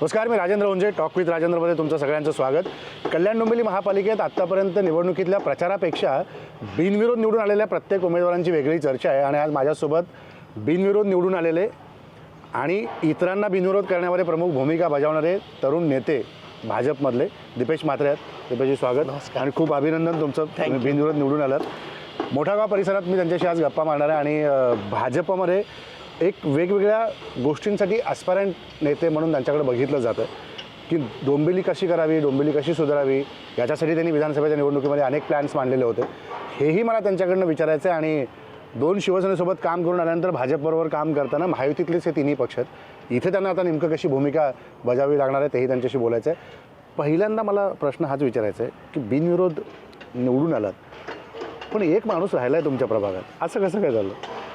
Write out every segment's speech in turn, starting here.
नमस्कार, मी Rajendra उंजे. Talk with राजेंद्रमध्ये तुमचं सगळ्यांचं स्वागत. कल्याण डोंबिवली महापालिकेत आत्तापर्यंत निवडणुकीतल्या प्रचारापेक्षा बिनविरोध निवडून आलेल्या प्रत्येक उमेदवारांची वेगळी चर्चा आहे. आणि आज माझ्यासोबत बिनविरोध निवडून आलेले आणि इतरांना बिनविरोध करण्यामध्ये प्रमुख भूमिका बजावणारे तरुण नेते भाजपमधले दीपेश म्हात्रे आहेत. दीपेशजी स्वागत आणि खूप अभिनंदन तुमचं, तुम्ही बिनविरोध निवडून आलात. मोठागाव परिसरात मी त्यांच्याशी आज गप्पा मारणार आहे. आणि भाजपमध्ये एक वेगवेगळ्या गोष्टींसाठी ॲस्पायरंट नेते म्हणून त्यांच्याकडे बघितलं जातं की डोंबिवली कशी करावी, डोंबिवली कशी सुधारावी, याच्यासाठी त्यांनी विधानसभेच्या निवडणुकीमध्ये अनेक प्लॅन्स मांडलेले होते. हेही मला त्यांच्याकडनं विचारायचं आहे. आणि दोन शिवसेनेसोबत काम करून आल्यानंतर भाजपबरोबर काम करताना महायुतीतलेच हे तिन्ही पक्ष आहेत, इथे त्यांना आता नेमकं कशी भूमिका बजावावी लागणार आहे तेही त्यांच्याशी बोलायचं आहे. पहिल्यांदा मला प्रश्न हाच विचारायचा आहे की बिनविरोध निवडून आलात, पण एक माणूस राहिला आहे तुमच्या प्रभागात, असं कसं काय झालं?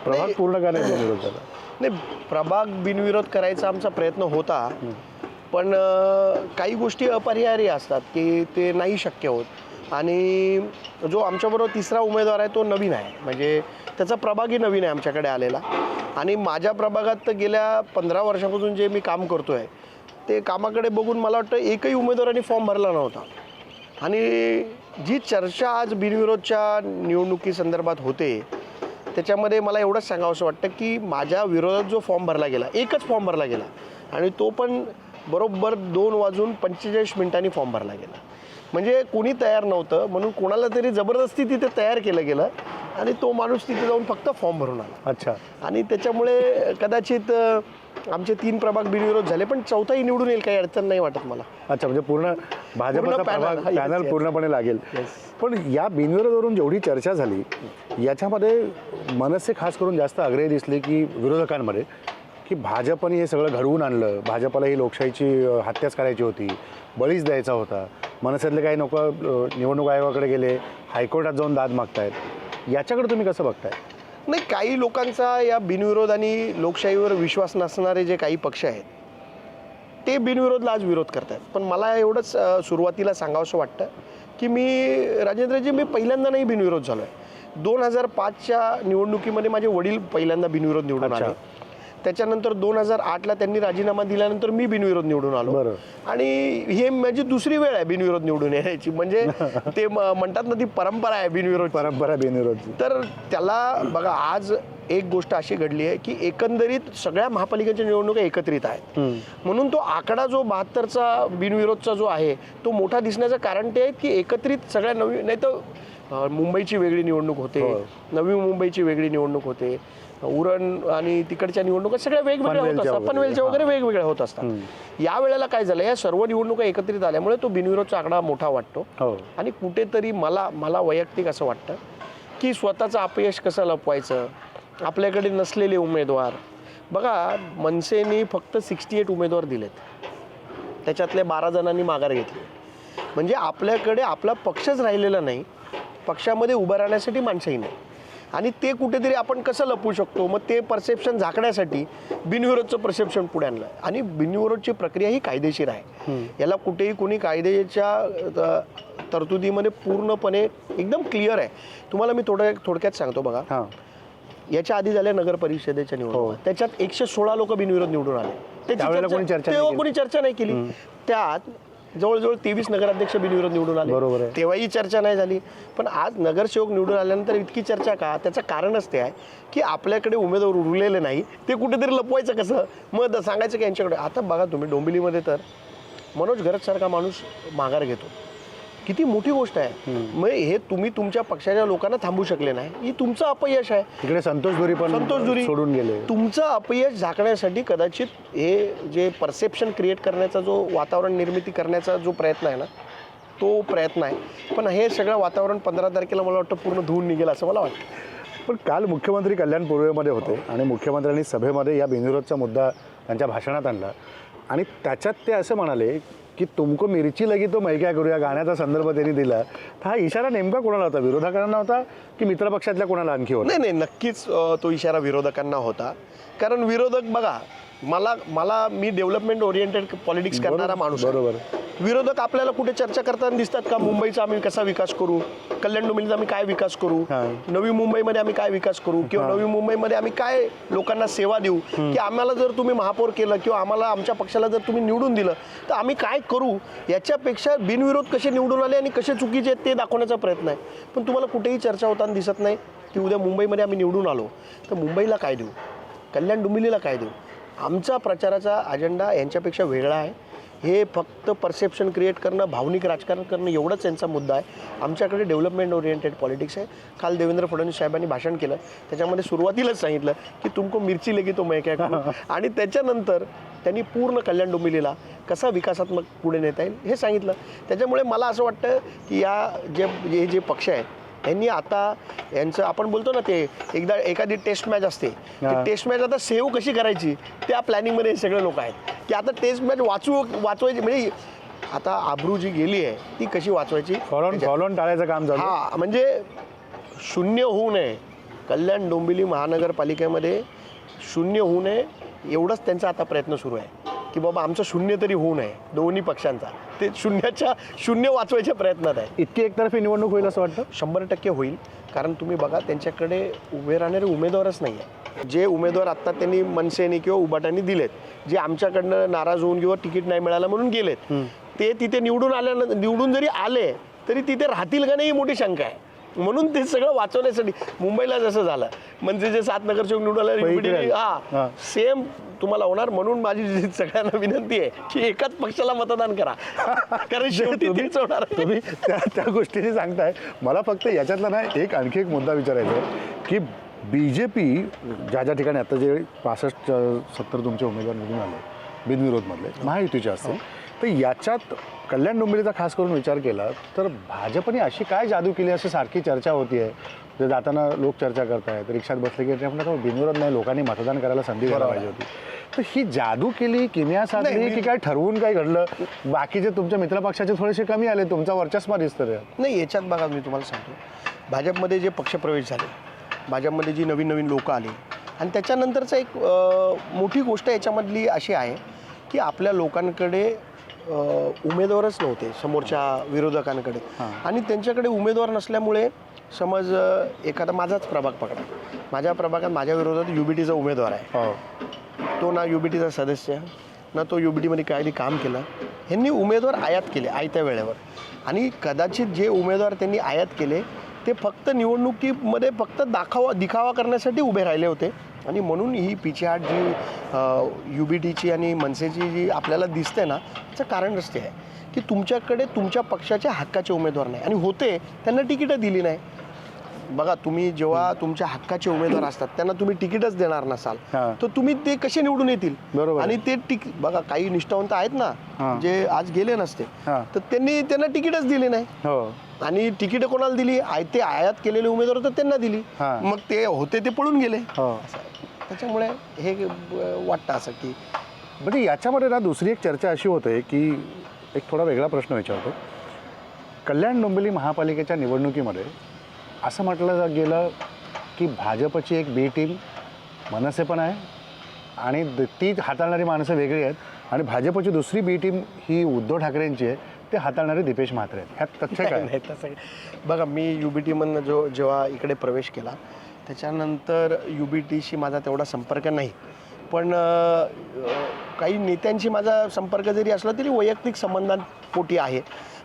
प्रभाग पूर्ण का नाही बिनविरोध झाला? नाही, प्रभाग बिनविरोध करायचा आमचा प्रयत्न होता, पण काही गोष्टी अपरिहार्य असतात की ते नाही शक्य होत. आणि जो आमच्याबरोबर तिसरा उमेदवार आहे तो नवीन आहे, म्हणजे त्याचा प्रभागही नवीन आहे आमच्याकडे आलेला. आणि माझ्या प्रभागात गेल्या 15 वर्षापासून जे मी काम करतो आहे ते कामाकडे बघून मला वाटतं एकही उमेदवाराने फॉर्म भरला नव्हता. आणि जी चर्चा आज बिनविरोधच्या निवडणुकीसंदर्भात होते त्याच्यामध्ये मला एवढंच सांगावंसं वाटतं की माझ्या विरोधात जो फॉर्म भरला गेला, एकच फॉर्म भरला गेला आणि तो पण बरोबर 2:45 फॉर्म भरला गेला. म्हणजे कोणी तयार नव्हतं म्हणून कोणाला तरी जबरदस्ती तिथे तयार केलं गेलं आणि तो माणूस तिथे जाऊन फक्त फॉर्म भरून आला. अच्छा. आणि त्याच्यामुळे कदाचित आमचे 3 प्रभाग बिनविरोध झाले, पण चौथाही निवडून येईल, काही अडचण नाही वाटत मला. अच्छा, म्हणजे पूर्ण भाजपचा पॅनल पूर्णपणे लागेल. पण या बिनविरोधावरून जेवढी चर्चा झाली याच्यामध्ये मनसे खास करून जास्त आग्रही दिसले की विरोधकांमध्ये की भाजपने हे सगळं घडवून आणलं, भाजपला ही लोकशाहीची हत्याच करायची होती, बळीच द्यायचा होता. मनसेतले काही लोक निवडणूक आयोगाकडे गेले, हायकोर्टात जाऊन दाद मागतायत. याच्याकडे तुम्ही कसं बघताय? नाही, काही लोकांचा या बिनविरोध आणि लोकशाहीवर विश्वास नसणारे जे काही पक्ष आहेत ते बिनविरोधला आज विरोध करतात. पण मला एवढंच सुरुवातीला सांगावंसं वाटतं की राजेंद्रजी, मी पहिल्यांदा नाही बिनविरोध झालो आहे. 2005च्या निवडणुकीमध्ये माझे वडील पहिल्यांदा बिनविरोध निवडून आले. त्याच्यानंतर 2008ला त्यांनी राजीनामा दिल्यानंतर मी बिनविरोध निवडून आलो. आणि हे माझी दुसरी वेळ आहे बिनविरोध निवडून येण्याची. म्हणजे ते म्हणतात ना, ती परंपरा आहे बिनविरोध. तर त्याला बघा, आज एक गोष्ट अशी घडली आहे की एकंदरीत सगळ्या महापालिकेच्या निवडणुका एकत्रित आहेत, म्हणून तो आकडा जो 72चा बिनविरोधचा जो आहे तो मोठा दिसण्याचं कारण ते आहे की एकत्रित सगळ्या नवी, नाही तर मुंबईची वेगळी निवडणूक होते, नवी मुंबईची वेगळी निवडणूक होते, उरण आणि तिकडच्या निवडणुका सगळ्या वेगवेगळ्या होत असतात, पनवेलच्या वगैरे वेगवेगळ्या होत असतात. या वेळेला काय झालं, या सर्व निवडणुका एकत्रित आल्यामुळे तो बिनविरोधचा आकडा मोठा वाटतो. आणि कुठेतरी मला वैयक्तिक असं वाटतं की स्वतःचं अपयश कसं लपवायचं, आपल्याकडे नसलेले उमेदवार बघा, मनसेने फक्त 68 उमेदवार दिलेत, त्याच्यातल्या 12 जणांनी माघार घेतली. म्हणजे आपल्याकडे आपला पक्षच राहिलेला नाही, पक्षामध्ये उभं राहण्यासाठी माणसंही नाही. आणि ते कुठेतरी आपण कसं लपवू शकतो, मग ते परसेप्शन झाकण्यासाठी बिनविरोधचं परसेप्शन पुढे आणलं. आणि बिनविरोधची प्रक्रिया ही कायदेशीर आहे, याला कुठेही कोणी कायद्याच्या तरतुदीमध्ये पूर्णपणे एकदम क्लिअर आहे. तुम्हाला मी थोडक्यात सांगतो बघा. याच्या आधी झाल्या नगर परिषदेच्या निवडणुका, त्याच्यात 116 लोक बिनविरोध निवडून आले, तेव्हा कोणी चर्चा नाही केली. त्यात जवळजवळ 23 नगराध्यक्ष बिनविरोध निवडून आले, तेव्हाही चर्चा नाही झाली. पण आज नगरसेवक निवडून आल्यानंतर इतकी चर्चा का? त्याचं कारणच ते आहे की आपल्याकडे उमेदवार उरलेले नाही, ते कुठेतरी लपवायचं कसं, मग सांगायचं की यांच्याकडे. आता बघा तुम्ही डोंबिवलीमध्ये तर मनोज घरत सारखा माणूस माघार घेतो, किती मोठी गोष्ट आहे. मग हे तुम्ही तुमच्या पक्षाच्या लोकांना थांबू शकले नाही, ही तुमचं अपयश आहे. तिकडे संतोष दुरी सोडून गेले. तुमचं अपयश झाकण्यासाठी कदाचित हे जे परसेप्शन क्रिएट करण्याचा, जो वातावरण निर्मिती करण्याचा जो प्रयत्न आहे ना, तो प्रयत्न आहे. पण हे सगळं वातावरण 15 तारखेला मला वाटतं पूर्ण धुवून निघेल असं मला वाटतं. पण काल मुख्यमंत्री कल्याण पूर्वेमध्ये होते आणि मुख्यमंत्र्यांनी सभेमध्ये या बिनविरोधचा मुद्दा त्यांच्या भाषणात आणला. आणि त्याच्यात ते असं म्हणाले की तुमको मिरची लगी तो मैं क्या करूया, गाण्याचा संदर्भ त्यांनी दिला. तर हा इशारा नेमका कोणाला होता? विरोधकांना होता की मित्रपक्षातल्या कोणाला आणखी होता? नाही, नक्कीच तो इशारा विरोधकांना होता. कारण विरोधक बघा, मी डेव्हलपमेंट ओरिएंटेड पॉलिटिक्स करणारा माणूस आहे. बरोबर. विरोधक आपल्याला कुठे चर्चा करताना दिसतात का? मुंबईचा आम्ही कसा विकास करू, कल्याण डोंबिवलीचा आम्ही काय विकास करू, नवी मुंबईमध्ये आम्ही काय विकास करू, किंवा नवी मुंबईमध्ये आम्ही काय लोकांना सेवा देऊ, की आम्हाला जर तुम्ही महापौर केलं किंवा आम्हाला आमच्या पक्षाला जर तुम्ही निवडून दिलं तर आम्ही काय करू, याच्यापेक्षा बिनविरोध कसे निवडून आले आणि कसे चुकीचे आहेत ते दाखवण्याचा प्रयत्न आहे. पण तुम्हाला कुठेही चर्चा होताना दिसत नाही की उद्या मुंबईमध्ये आम्ही निवडून आलो तर मुंबईला काय देऊ, कल्याण डोंबिवलीला काय देऊ. आमचा प्रचाराचा अजेंडा यांच्यापेक्षा वेगळा आहे. हे फक्त परसेप्शन क्रिएट करणं, भावनिक राजकारण करणं एवढंच यांचा मुद्दा आहे. आमच्याकडे डेव्हलपमेंट ओरिएंटेड पॉलिटिक्स आहे. काल देवेंद्र फडणवीस साहेबांनी भाषण केलं, त्याच्यामध्ये सुरुवातीलाच सांगितलं की तुमको मिरची लेगी तो मैं क्या करू, आणि त्याच्यानंतर त्यांनी पूर्ण कल्याण डोंबिवलीला कसा विकासात्मक पुढे नेता येईल हे सांगितलं. त्याच्यामुळे मला असं वाटतं की हे जे पक्ष आहेत यांनी आता यांचं आपण बोलतो ना ते एकदा एखादी टेस्ट मॅच असते, टेस्ट मॅच आता सेव्ह कशी करायची त्या प्लॅनिंगमध्ये हे सगळे लोक आहेत की आता टेस्ट मॅच वाचवायची, म्हणजे आता आब्रू जी गेली आहे ती कशी वाचवायची, फॉलोन टाळायचं काम झालं. हा, म्हणजे शून्य होऊ नये, कल्याण डोंबिवली महानगरपालिकेमध्ये शून्य होऊ नये एवढंच त्यांचा आता प्रयत्न सुरू आहे की बाबा आमचं शून्य तरी होऊ नये. दोन्ही पक्षांचा ते शून्य वाचवायच्या प्रयत्नात आहे. इतकी एकतर्फी निवडणूक होईल असं वाटतं? 100% होईल. कारण तुम्ही बघा त्यांच्याकडे उभे राहणारे उमेदवारच नाही आहे. जे उमेदवार आत्ता त्यांनी मनसेने किंवा उभाटाने दिलेत, जे आमच्याकडनं नाराज होऊन किंवा तिकीट नाही मिळालं म्हणून गेलेत, ते तिथे निवडून जरी आले तरी तिथे राहतील का नाही ही मोठी शंका आहे. म्हणून ते सगळं वाचवण्यासाठी मुंबईला जसं झालं म्हणजे जे 7 नगरसेवक निवडून आले सेम तुम्हाला होणार. म्हणून माझी सगळ्यांना विनंती आहे की एकाच पक्षाला मतदान करा, कारण शेवटी तेच होणार. तुम्ही त्या गोष्टीने सांगताय. मला फक्त याच्यातला ना आणखी एक मुद्दा विचारायचा आहे की BJP ज्या ठिकाणी आता जे 65-70 तुमचे उमेदवार निवडून आले बिनविरोधमधले महायुतीचे असतील, तर याच्यात कल्याण डोंबिवलीचा खास करून विचार केला तर भाजपने अशी काय जादू केली अशी सारखी चर्चा होती आहे. जे जाताना लोक चर्चा करतायत, रिक्षात बसले की आपल्याला बिनविरोध नाही, लोकांनी मतदान करायला संधी द्यायला पाहिजे होती. तर ही जादू केली, किमया साधली की काय ठरवून काय घडलं? बाकीचे तुमच्या मित्रपक्षाचे थोडेसे कमी आले, तुमचा वर्चस्व दिसतं नाही. याच्यात बघा मी तुम्हाला सांगतो, भाजपमध्ये जे पक्षप्रवेश झाले, भाजपमध्ये जी नवीन लोक आली, आणि त्याच्यानंतरचा एक मोठी गोष्ट याच्यामधली अशी आहे की आपल्या लोकांकडे उमेदवारच नव्हते समोरच्या विरोधकांकडे, आणि त्यांच्याकडे उमेदवार नसल्यामुळे समज एखादा माझाच प्रभाग पकडा, माझ्या प्रभागात माझ्या विरोधात UBTचा उमेदवार आहे, तो ना UBTचा सदस्य ना तो UBTमध्ये काही काम केलं. ह्यांनी उमेदवार आयात केले आयत्या वेळेवर, आणि कदाचित जे उमेदवार त्यांनी आयात केले ते फक्त निवडणुकीमध्ये फक्त दिखावा करण्यासाठी उभे राहिले होते. आणि म्हणून ही पिछेहाट जी UBTची आणि मनसेची जी आपल्याला दिसते ना, त्याचं कारणच ते आहे की तुमच्याकडे तुमच्या पक्षाच्या हक्काचे उमेदवार नाही, आणि होते त्यांना तिकीटं दिली नाही. बघा तुम्ही जेव्हा तुमच्या हक्काचे उमेदवार असतात त्यांना तुम्ही तिकीटच देणार नसाल तर तुम्ही ते कसे निवडून येतील? आणि ते बघा काही निष्ठावंत आहेत ना जे आज गेले नसते तर त्यांना तिकीटच दिली नाही, आणि तिकीट कोणाला दिली? ते आयात केलेले उमेदवार होते त्यांना दिली, मग ते होते ते पळून गेले. त्याच्यामुळे हे वाटतं असं की म्हणजे याच्यामध्ये ना दुसरी एक चर्चा अशी होते की एक थोडा वेगळा प्रश्न विचारतो. कल्याण डोंबिवली महापालिकेच्या निवडणुकीमध्ये असं म्हटलं गेलं की भाजपची एक B टीम मनसे पण आहे, आणि ती हाताळणारी माणसं वेगळी आहेत, आणि भाजपची दुसरी B टीम ही उद्धव ठाकरेंची आहे, ते हाताळणारे दीपेश म्हात्रे आहेत. ह्यात तथ्य काय नाही? तसं बघा मी UBTमधनं जेव्हा इकडे प्रवेश केला त्याच्यानंतर UBTशी माझा तेवढा संपर्क नाही, पण काही नेत्यांशी माझा संपर्क जरी असला तरी वैयक्तिक संबंधांपोटी आहे.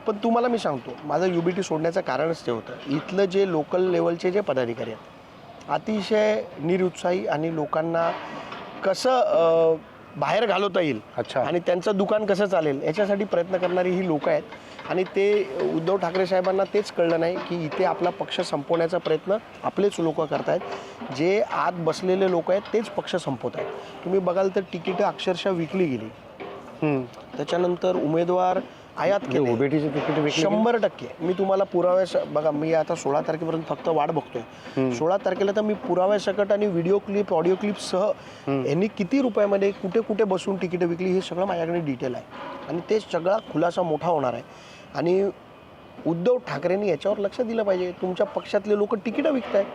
पण तुम्हाला मी सांगतो, माझं UBT सोडण्याचं कारणच ते होतं, इथलं जे लोकल लेवलचे जे पदाधिकारी आहेत अतिशय निरुत्साही आणि लोकांना कसं बाहेर घालवता येईल आणि त्यांचं दुकान कसं चालेल याच्यासाठी प्रयत्न करणारी ही लोक आहेत. आणि ते उद्धव ठाकरे साहेबांना तेच कळलं नाही की इथे आपला पक्ष संपवण्याचा प्रयत्न आपलेच लोक करतायत. जे आत बसलेले लोक आहेत तेच पक्ष संपवत आहेत. तुम्ही बघाल तर तिकीटं अक्षरशः विकली गेली, त्याच्यानंतर उमेदवार आयात केले, 100%. मी तुम्हाला बघा मी आता 16 तारखेपर्यंत फक्त वाट बघतोय. 16 तारखेला तर मी पुराव्यासकट आणि व्हिडिओ क्लिप ऑडिओ क्लिपसह यांनी किती रुपयामध्ये कुठे कुठे बसून तिकीटं विकली हे सगळं माझ्याकडे डिटेल आहे, आणि ते सगळा खुलासा मोठा होणार आहे. आणि उद्धव ठाकरेंनी याच्यावर लक्ष दिलं पाहिजे. तुमच्या पक्षातले लोक तिकीटं विकत आहेत,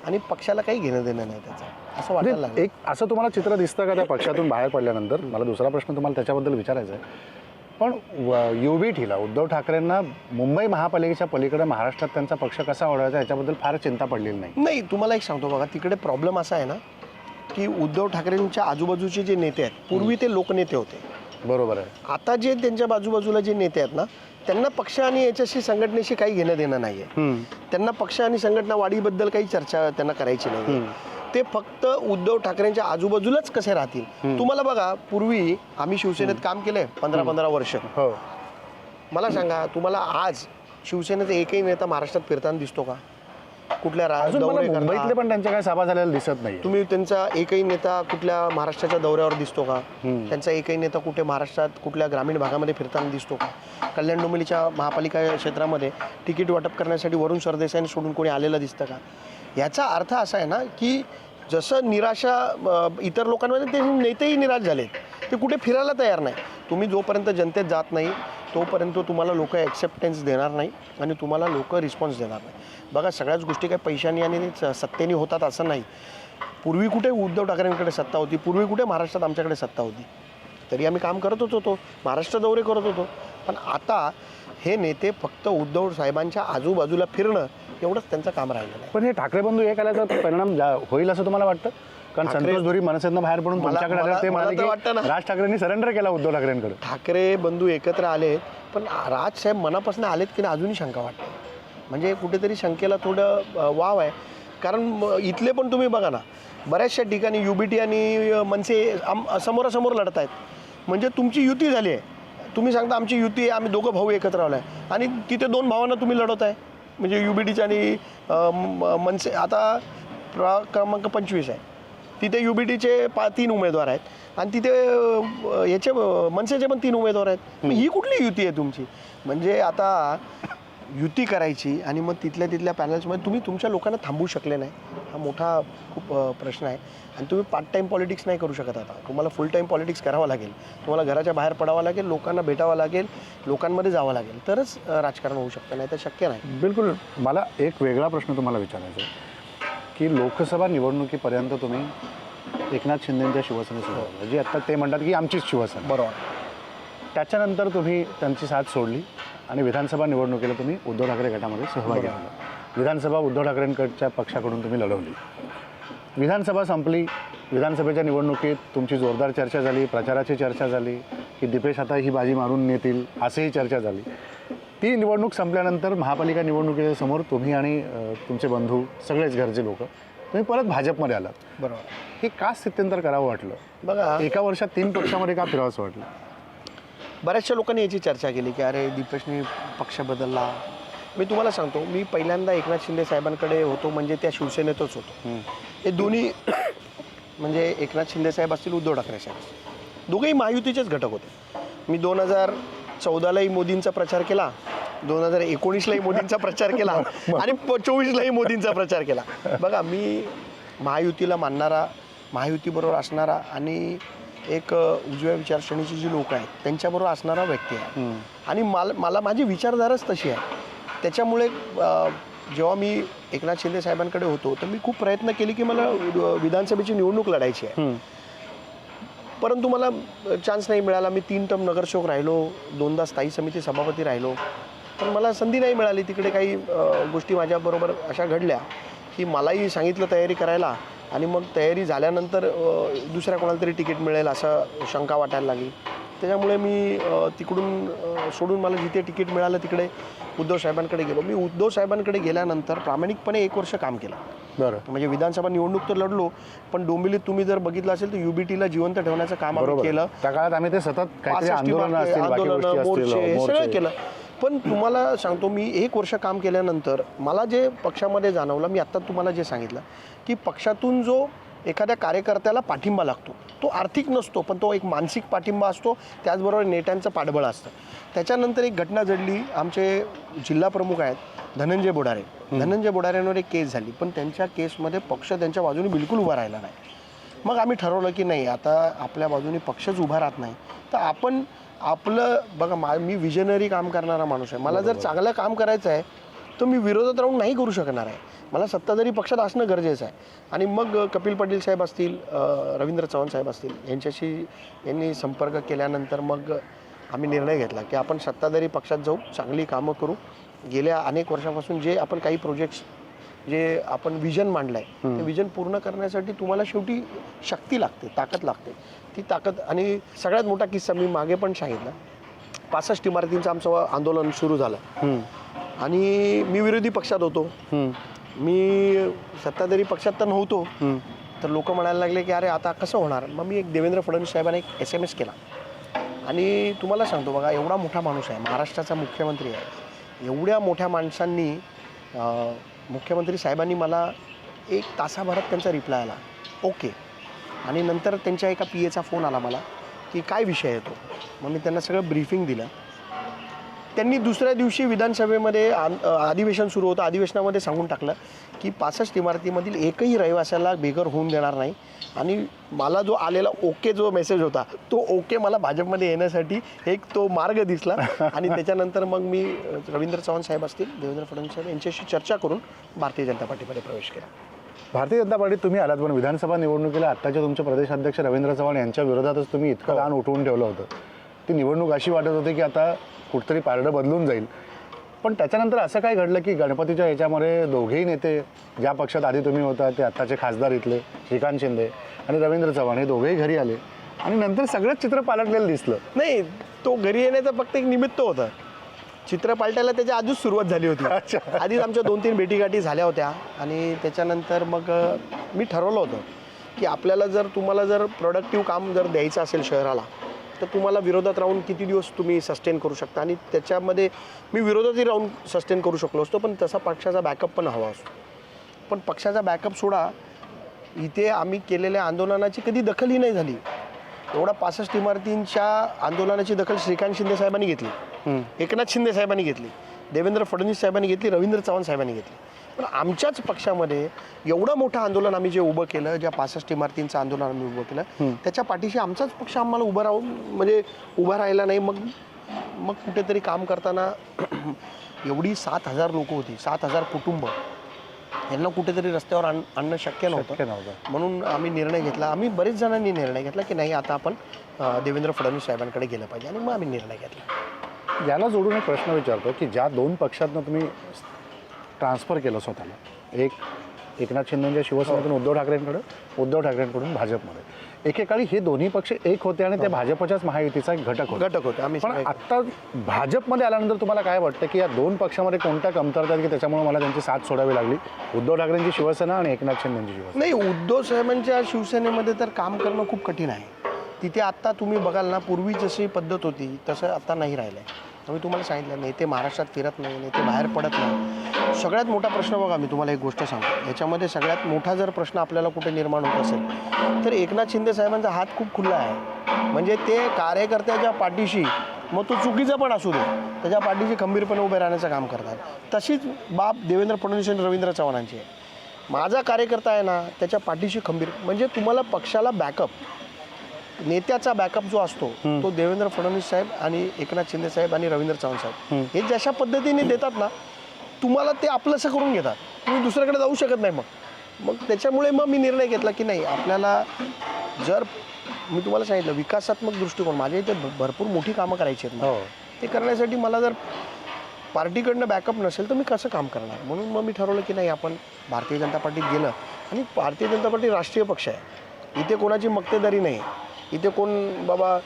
आणि पक्षाला काही घेणं देणं नाही त्याचं, असं वाटायला लागलं. एक असं तुम्हाला चित्र दिसतं का त्या पक्षातून बाहेर पडल्यानंतर? मला दुसरा प्रश्न तुम्हाला त्याच्याबद्दल विचारायचा आहे. पण UBTला उद्धव ठाकरेंना मुंबई महापालिकेच्या पलीकडे महाराष्ट्रात त्यांचा पक्ष कसा वाढवायचा याच्याबद्दल फार चिंता पडलेली नाही. नाही, तुम्हाला एक सांगतो बघा, तिकडे प्रॉब्लेम असा आहे ना की उद्धव ठाकरेंच्या आजूबाजूचे जे नेते आहेत, पूर्वी ते लोकनेते होते. बरोबर आहे. आता जे त्यांच्या बाजूबाजूला जे नेते आहेत ना, त्यांना पक्ष आणि याच्याशी संघटनेशी काही घेणं देणं नाही आहे. त्यांना पक्ष आणि संघटना वाढीबद्दल काही चर्चा त्यांना करायची नाही. ते फक्त उद्धव ठाकरेंच्या आजूबाजूलाच कसे राहतील. तुम्हाला बघा, पूर्वी आम्ही शिवसेनेत काम केलंय 15-15 वर्ष. हो. मला सांगा, तुम्हाला आज शिवसेनेचा एकही नेता महाराष्ट्रात फिरताना दिसतो का? कुठल्या अजून मला दौरे मुंबईतले करतात? पण त्यांच्या काय सभा झालेला दिसत नाही. तुम्ही त्यांचा एकही नेता कुठल्या महाराष्ट्राच्या दौऱ्यावर दिसतो का? त्यांचा एकही नेता कुठे महाराष्ट्रात कुठल्या ग्रामीण भागामध्ये फिरताना दिसतो का? कल्याण डोंबिवलीच्या महापालिका क्षेत्रामध्ये तिकीट वाटप करण्यासाठी वरुण सरदेसाईंनी सोडून कोणी आलेलं दिसतं का? याचा अर्थ असा आहे ना की जसं निराशा इतर लोकांमध्ये, ते नेतेही निराश झालेत. ते कुठे फिरायला तयार नाही. तुम्ही जोपर्यंत जनतेत जात नाही तोपर्यंत तुम्हाला लोक ॲक्सेप्टन्स देणार नाही आणि तुम्हाला लोक रिस्पॉन्स देणार नाही. बघा, सगळ्याच गोष्टी काही पैशाने आणि सत्तेने होतात असं नाही. पूर्वी कुठे उद्धव ठाकरेंकडे सत्ता होती, पूर्वी कुठे महाराष्ट्रात आमच्याकडे सत्ता होती, तरी आम्ही काम करतच होतो, महाराष्ट्र दौरे करत होतो. पण आता हे नेते फक्त उद्धव साहेबांच्या आजूबाजूला फिरणं एवढंच त्यांचं काम राहिलं नाही. पण हे ठाकरे बंधू एक आल्याचा परिणाम होईल असं तुम्हाला वाटतं? कारण संतोष धुरी मनसेतनं बाहेर पडून तुमच्याकडे आले, ते म्हणाले की राज ठाकरेंनी सरेंडर केला उद्धव ठाकरेंकडे. ठाकरे बंधू एकत्र आलेत, पण राजसाहेब मनापासून आलेत की नाही अजूनही शंका वाटते. म्हणजे कुठेतरी शंकेला थोडं वाव आहे. कारण इथले पण तुम्ही बघा ना, बऱ्याचशा ठिकाणी UBT आणि मनसे समोरासमोर लढत आहेत. म्हणजे तुमची युती झाली आहे, तुम्ही सांगता आमची युती आहे, आम्ही दोघं भाऊ एकत्र आलो आहे, आणि तिथे 2 भावांना तुम्ही लढवत आहे. म्हणजे UBTच्या आणि मनसे. आता क्रमांक 25 आहे, तिथे UBTचे 3 उमेदवार आहेत आणि तिथे याचे मनसेचे पण 3 उमेदवार आहेत. ही कुठली युती आहे तुमची? म्हणजे आता युती करायची आणि मग तिथल्या पॅनल्समध्ये तुम्ही तुमच्या लोकांना थांबवू शकले नाही, हा मोठा खूप प्रश्न आहे. आणि तुम्ही पार्ट टाईम पॉलिटिक्स नाही करू शकत. आता तुम्हाला फुल टाईम पॉलिटिक्स करावं लागेल. तुम्हाला घराच्या बाहेर पडावं लागेल, लोकांना भेटावं लागेल, लोकांमध्ये जावं लागेल, तरच राजकारण होऊ शकतं, नाही तर शक्य नाही. बिलकुल. मला एक वेगळा प्रश्न तुम्हाला विचारायचा आहे की लोकसभा निवडणुकीपर्यंत तुम्ही एकनाथ शिंदेंच्या शिवसेनेसोबत, जी आत्ता ते म्हणतात की आमचीच शिवसेना, बरोबर. त्याच्यानंतर तुम्ही त्यांची साथ सोडली आणि विधानसभा निवडणुकीला तुम्ही उद्धव ठाकरे गटामध्ये सहभागी झाला. विधानसभा उद्धव ठाकरेंकडच्या पक्षाकडून तुम्ही लढवली. विधानसभा संपली. विधानसभेच्या निवडणुकीत तुमची जोरदार चर्चा झाली, प्रचाराची चर्चा झाली की दीपेश आता ही बाजी मारून नेतील, असेही चर्चा झाली. ती निवडणूक संपल्यानंतर महापालिका निवडणुकीच्या समोर तुम्ही आणि तुमचे बंधू, सगळेच घरचे लोक, तुम्ही परत भाजपमध्ये आलात. बरोबर. हे का स्थित्यंतर करावं वाटलं? बघा, एका वर्षात 3 पक्षामध्ये का फिरावंसं वाटलं? बऱ्याचशा लोकांनी याची चर्चा केली की अरे दीपेशने पक्ष बदलला. मी तुम्हाला सांगतो, मी पहिल्यांदा एकनाथ शिंदे साहेबांकडे होतो म्हणजे त्या शिवसेनेतच होतो. हे दोन्ही म्हणजे एकनाथ शिंदे साहेब असतील, उद्धव ठाकरे साहेब असतील, दोघेही महायुतीचेच घटक होते. मी 2014लाही मोदींचा प्रचार केला, 2019लाही मोदींचा प्रचार केला आणि 24लाही मोदींचा प्रचार केला. बघा, मी महायुतीला मानणारा, महायुतीबरोबर असणारा आणि एक उजव्या विचारसरणीची जी लोक आहेत त्यांच्याबरोबर असणारा व्यक्ती आहे. आणि मला माझी विचारधाराच तशी आहे. त्याच्यामुळे जेव्हा मी एकनाथ शिंदे साहेबांकडे होतो तर मी खूप प्रयत्न केले की मला विधानसभेची निवडणूक लढायची आहे. परंतु मला चान्स नाही मिळाला. मी 3 टर्म नगरसेवक राहिलो, 2दा स्थायी समिती सभापती राहिलो, पण मला संधी नाही मिळाली. तिकडे काही गोष्टी माझ्याबरोबर अशा घडल्या की मलाही सांगितलं तयारी करायला आणि मग तयारी झाल्यानंतर दुसऱ्या कोणाला तरी तिकीट मिळेल असं शंका वाटायला लागली. त्याच्यामुळे मी तिकडून सोडून मला जिथे तिकीट मिळालं तिकडे उद्धव साहेबांकडे गेलो. मी उद्धव साहेबांकडे गेल्यानंतर प्रामाणिकपणे 1 वर्ष काम केलं. बरं. म्हणजे विधानसभा निवडणूक तर लढलो, पण डोंबिवलीत तुम्ही जर बघितलं असेल तर UBTला जिवंत ठेवण्याचं काम आम्ही केलं. त्या काळात आम्ही ते सतत काहीतरी 65 आंदोलन असतील, बाकी गोष्टी मोर्चे असतील, सगळं केलं. पण तुम्हाला सांगतो, मी 1 वर्ष काम केल्यानंतर मला जे पक्षामध्ये जाणवलं, मी आत्ता तुम्हाला जे सांगितलं की पक्षातून जो एखाद्या कार्यकर्त्याला पाठिंबा लागतो तो आर्थिक नसतो, पण तो एक मानसिक पाठिंबा असतो, त्याचबरोबर नेत्यांचं पाठबळ असतं. त्याच्यानंतर एक घटना घडली. आमचे जिल्हा प्रमुख आहेत धनंजय बोडारे. धनंजय बोडारेंवर एक केस झाली, पण त्यांच्या केसमध्ये पक्ष त्यांच्या बाजूने बिलकुल उभा राहिला नाही. मग आम्ही ठरवलं की नाही, आता आपल्या बाजूने पक्षच उभा राहत नाही तर आपण आपलं, बघा मी विजनरी काम करणारा माणूस आहे. मला जर चांगलं काम करायचं आहे तो मी विरोधात राहून नाही करू शकणार आहे. मला सत्ताधारी पक्षात असणं गरजेचं आहे. आणि मग कपिल पाटील साहेब असतील, रवींद्र चव्हाण साहेब असतील, यांनी संपर्क केल्यानंतर मग आम्ही निर्णय घेतला की आपण सत्ताधारी पक्षात जाऊ, चांगली कामं करू. गेल्या अनेक वर्षापासून जे आपण काही प्रोजेक्ट्स जे आपण विजन मांडलं आहे ते विजन पूर्ण करण्यासाठी तुम्हाला शेवटी शक्ती लागते, ताकद लागते. ती ताकद, आणि सगळ्यात मोठा किस्सा मी मागे पण सांगितला, 65 इमारतींचं आमचं आंदोलन सुरू झालं आणि मी विरोधी पक्षात होतो. मी सत्ताधारी पक्षात तर नव्हतो. तर लोक म्हणायला लागले की अरे आता कसं होणार. मग मी एक देवेंद्र फडणवीस साहेबांना एक SMS केला आणि तुम्हाला सांगतो बघा, एवढा मोठा माणूस आहे, महाराष्ट्राचा मुख्यमंत्री आहे, एवढ्या मोठ्या माणसांनी मुख्यमंत्री साहेबांनी मला 1 तासाभरात त्यांचा रिप्लाय आला, ओके. आणि नंतर त्यांच्या एका PAचा फोन आला मला की काय विषय आहे तो. मग मी त्यांना सगळं ब्रीफिंग दिलं. त्यांनी दुसऱ्या दिवशी विधानसभेमध्ये अधिवेशन सुरू होतं, अधिवेशनामध्ये सांगून टाकलं की 65 इमारतीमधील एकही रहिवाशाला बेघर होऊन देणार नाही. आणि मला जो आलेला ओके जो मेसेज होता, तो ओके मला भाजपमध्ये येण्यासाठी एक तो मार्ग दिसला. आणि त्याच्यानंतर मग मी रवींद्र चव्हाण साहेब असतील, देवेंद्र फडणवीस साहेब यांच्याशी चर्चा करून भारतीय जनता पार्टीमध्ये प्रवेश केला. भारतीय जनता पार्टीत तुम्ही आलात, पण विधानसभा निवडणुकीला आत्ताचे तुमचे प्रदेशाध्यक्ष रवींद्र चव्हाण यांच्या विरोधातच तुम्ही इतकं दान उठवून ठेवलं होतं. ती निवडणूक अशी वाटत होती की आता कुठतरी पारडं बदलून जाईल. पण त्याच्यानंतर असं काय घडलं की गणपतीच्या ह्याच्यामध्ये दोघेही नेते, ज्या पक्षात आधी तुम्ही होता ते आत्ताचे खासदार इथले श्रीकांत शिंदे आणि रवींद्र चव्हाण, हे दोघेही घरी आले आणि नंतर सगळंच चित्र पालटलेलं दिसलं. नाही, तो घरी येण्याचं फक्त एक निमित्त होतं. चित्र पालटायला त्याच्या आधीच सुरुवात झाली होती. आधीच आमच्या 2-3 भेटीगाठी झाल्या होत्या. आणि त्याच्यानंतर मग मी ठरवलं होतं की आपल्याला तुम्हाला जर प्रोडक्टिव्ह काम जर द्यायचं असेल शहराला, तर तुम्हाला विरोधात राहून किती दिवस तुम्ही सस्टेन करू शकता. आणि त्याच्यामध्ये मी विरोधातही राहून सस्टेन करू शकलो असतो, पण तसा पक्षाचा बॅकअप पण हवा असतो. पण पक्षाचा बॅकअप सोडा, इथे आम्ही केलेल्या आंदोलनाची कधी दखलही नाही झाली. एवढा 65 इमारतींच्या आंदोलनाची दखल श्रीकांत शिंदे साहेबांनी घेतली, एकनाथ शिंदे साहेबांनी घेतली, देवेंद्र फडणवीस साहेबांनी घेतली, रवींद्र चव्हाण साहेबांनी घेतली. पण आमच्याच पक्षामध्ये एवढं मोठं आंदोलन आम्ही जे उभं केलं, ज्या 65 इमारतींचं आंदोलन आम्ही उभं केलं, त्याच्या पाठीशी आमचाच पक्ष आम्हाला उभा राहिला नाही. मग कुठेतरी काम करताना एवढी 7,000 लोक होती, 7,000 कुटुंब, यांना कुठेतरी रस्त्यावर आणणं शक्य नव्हतं. म्हणून आम्ही निर्णय घेतला, आम्ही बरेच जणांनी निर्णय घेतला की नाही, आता आपण देवेंद्र फडणवीस साहेबांकडे गेलं पाहिजे. आणि मग आम्ही निर्णय घेतला. याला जोडून एक प्रश्न विचारतो की ज्या 2 पक्षातनं तुम्ही ट्रान्सफर केलं स्वतःला, एक एकनाथ शिंदेच्या शिवसेनेतून उद्धव ठाकरेंकडून भाजपमध्ये, एकेकाळी हे दोन्ही पक्ष एक होते आणि ते भाजपच्याच महायुतीचा एक घटक होते. पण आता भाजपमध्ये आल्यानंतर तुम्हाला काय वाटतं की या 2 पक्षामध्ये कोणत्या कमतरता आहेत की त्याच्यामुळे मला त्यांची साथ सोडावी लागली, उद्धव ठाकरेंची शिवसेना आणि एकनाथ शिंदेची शिवसेना? नाही, उद्धव साहेबांच्या शिवसेनेमध्ये तर काम करणं खूप कठीण आहे. तिथे आत्ता तुम्ही बघाल ना, पूर्वी जशी पद्धत होती तसं आता नाही राहिलं आहे. मी तुम्हाला सांगितलं, नेते महाराष्ट्रात फिरत नाही, नेते बाहेर पडत नाही. सगळ्यात मोठा प्रश्न बघा, मी तुम्हाला एक गोष्ट सांगतो, याच्यामध्ये सगळ्यात मोठा जर प्रश्न आपल्याला कुठे निर्माण होत असेल तर एकनाथ शिंदे साहेबांचा हात खूप खुला आहे. म्हणजे ते कार्यकर्त्याच्या पाठीशी, मग तो चुकीचा पण असू दे, त्याच्या पाठीशी खंबीरपणे उभे राहण्याचं काम करतात. तशीच बाब देवेंद्र फडणवीस आणि रवींद्र चव्हाणांची आहे. माझा कार्यकर्ता आहे ना, त्याच्या पाठीशी खंबीर, म्हणजे तुम्हाला पक्षाला बॅकअप, नेत्याचा बॅकअप जो असतो तो देवेंद्र फडणवीस साहेब आणि एकनाथ शिंदे साहेब आणि रवींद्र चव्हाण साहेब हे जशा पद्धतीने देतात ना, तुम्हाला ते आपलंसं करून घेतात. तुम्ही दुसऱ्याकडे जाऊ शकत नाही. मग त्याच्यामुळे मग मी निर्णय घेतला की नाही, आपल्याला जर, मी तुम्हाला सांगितलं, विकासात्मक दृष्टिकोन, माझ्या इथे भरपूर मोठी कामं करायची आहेत. ते करण्यासाठी मला जर पार्टीकडनं बॅकअप नसेल तर मी कसं काम करणार. म्हणून मग मी ठरवलं की नाही, आपण भारतीय जनता पार्टीत गेलं. आणि भारतीय जनता पार्टी राष्ट्रीय पक्ष आहे, इथे कोणाची मक्तेदारी नाही, इथे कोण बाबा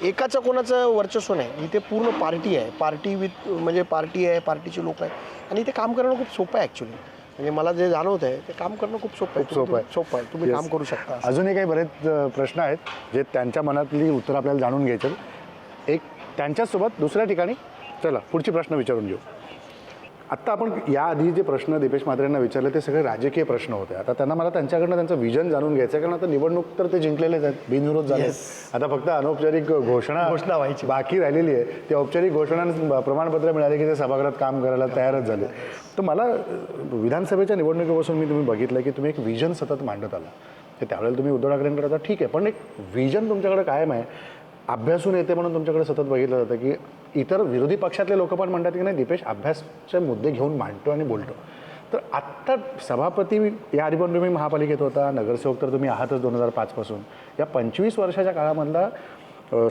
एकाचं कोणाचं वर्चस्व नाही, इथे पूर्ण पार्टी आहे. पार्टी आहे, पार्टीचे लोक आहे. आणि इथे काम करणं खूप सोपं आहे ॲक्च्युली. म्हणजे मला जे जाणवत आहे ते काम करणं खूप सोपं आहे. तुम्ही काम करू शकता. अजूनही काही बरेच प्रश्न आहेत जे त्यांच्या मनातली उत्तर आपल्याला जाणून घ्यायचं. एक त्यांच्यासोबत दुसऱ्या ठिकाणी, चला पुढची प्रश्न विचारून घेऊ. आत्ता आपण याआधी जे प्रश्न दीपेश म्हात्रेंना विचारले ते सगळे राजकीय प्रश्न होते. आता मला त्यांच्याकडनं त्यांचं विजन जाणून घ्यायचं आहे, कारण आता निवडणूक तर ते जिंकलेलेच आहेत, बिनविरोध झाले. आता फक्त अनौपचारिक घोषणा व्हायची बाकी राहिलेली आहे. ती औपचारिक घोषणा, प्रमाणपत्र मिळाले की ते सभागृहात काम करायला तयारच झाले. तर मला विधानसभेच्या निवडणुकीपासून तुम्ही बघितलं की तुम्ही एक विजन सतत मांडत आला. त्यावेळेला तुम्ही उद्धव ठाकरेंकडे आता ठीक आहे, पण एक विजन तुमच्याकडे कायम आहे. अभ्यासू नेते म्हणून तुमच्याकडे सतत बघितलं जातं की इतर विरोधी पक्षातले लोक पण म्हणतात की नाही दीपेश अभ्यासचे मुद्दे घेऊन मांडतो आणि बोलतो. तर आत्ता सभापती या आधी पण तुम्ही महापालिकेत होता, नगरसेवक तर तुम्ही आहातच 2005पासून. या 25 वर्षाच्या काळामधला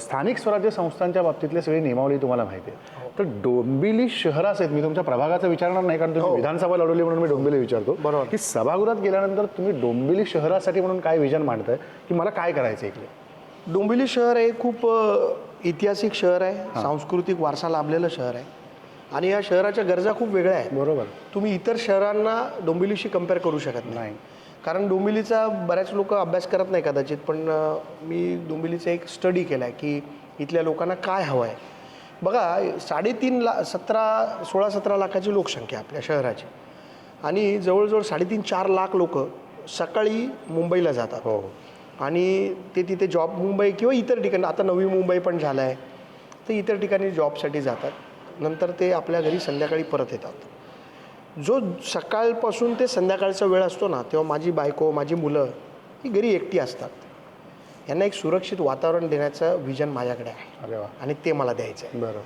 स्थानिक स्वराज्य संस्थांच्या बाबतीतले सगळी नियमावली तुम्हाला माहिती आहे. तर डोंबिवली शहरासहित मी तुमच्या प्रभागाचं विचारणार नाही कारण तुम्ही विधानसभा लढवली म्हणून मी डोंबिवली विचारतो. बरोबर. की सभागृहात गेल्यानंतर तुम्ही डोंबिवली शहरासाठी म्हणून काय विजन मांडताय की मला काय करायचं इकडे? डोंबिवली शहर हे खूप ऐतिहासिक शहर आहे, सांस्कृतिक वारसा लाभलेलं शहर आहे आणि या शहराच्या गरजा खूप वेगळ्या आहेत. बरोबर. तुम्ही इतर शहरांना डोंबिवलीशी कम्पेअर करू शकत नाही. कारण डोंबिवलीचा बऱ्याच लोक अभ्यास करत नाही कदाचित, पण मी डोंबिवलीचा एक स्टडी केला आहे की इथल्या लोकांना काय हवं आहे. बघा 16-17 लाखाची लोकसंख्या आपल्या शहराची आणि जवळजवळ 3.5-4 लाख लोक सकाळी मुंबईला जातात. हो. आणि ते तिथे जॉब मुंबई किंवा इतर ठिकाणी, आता नवी मुंबई पण झालं आहे, तर इतर ठिकाणी जॉबसाठी जातात. नंतर ते आपल्या घरी संध्याकाळी परत येतात. जो सकाळपासून ते संध्याकाळचा वेळ असतो ना, तेव्हा माझी बायको, माझी मुलं ही घरी एकटी असतात. यांना एक सुरक्षित वातावरण देण्याचं विजन माझ्याकडे आहे. अरे वा. आणि ते मला द्यायचं आहे. बरं.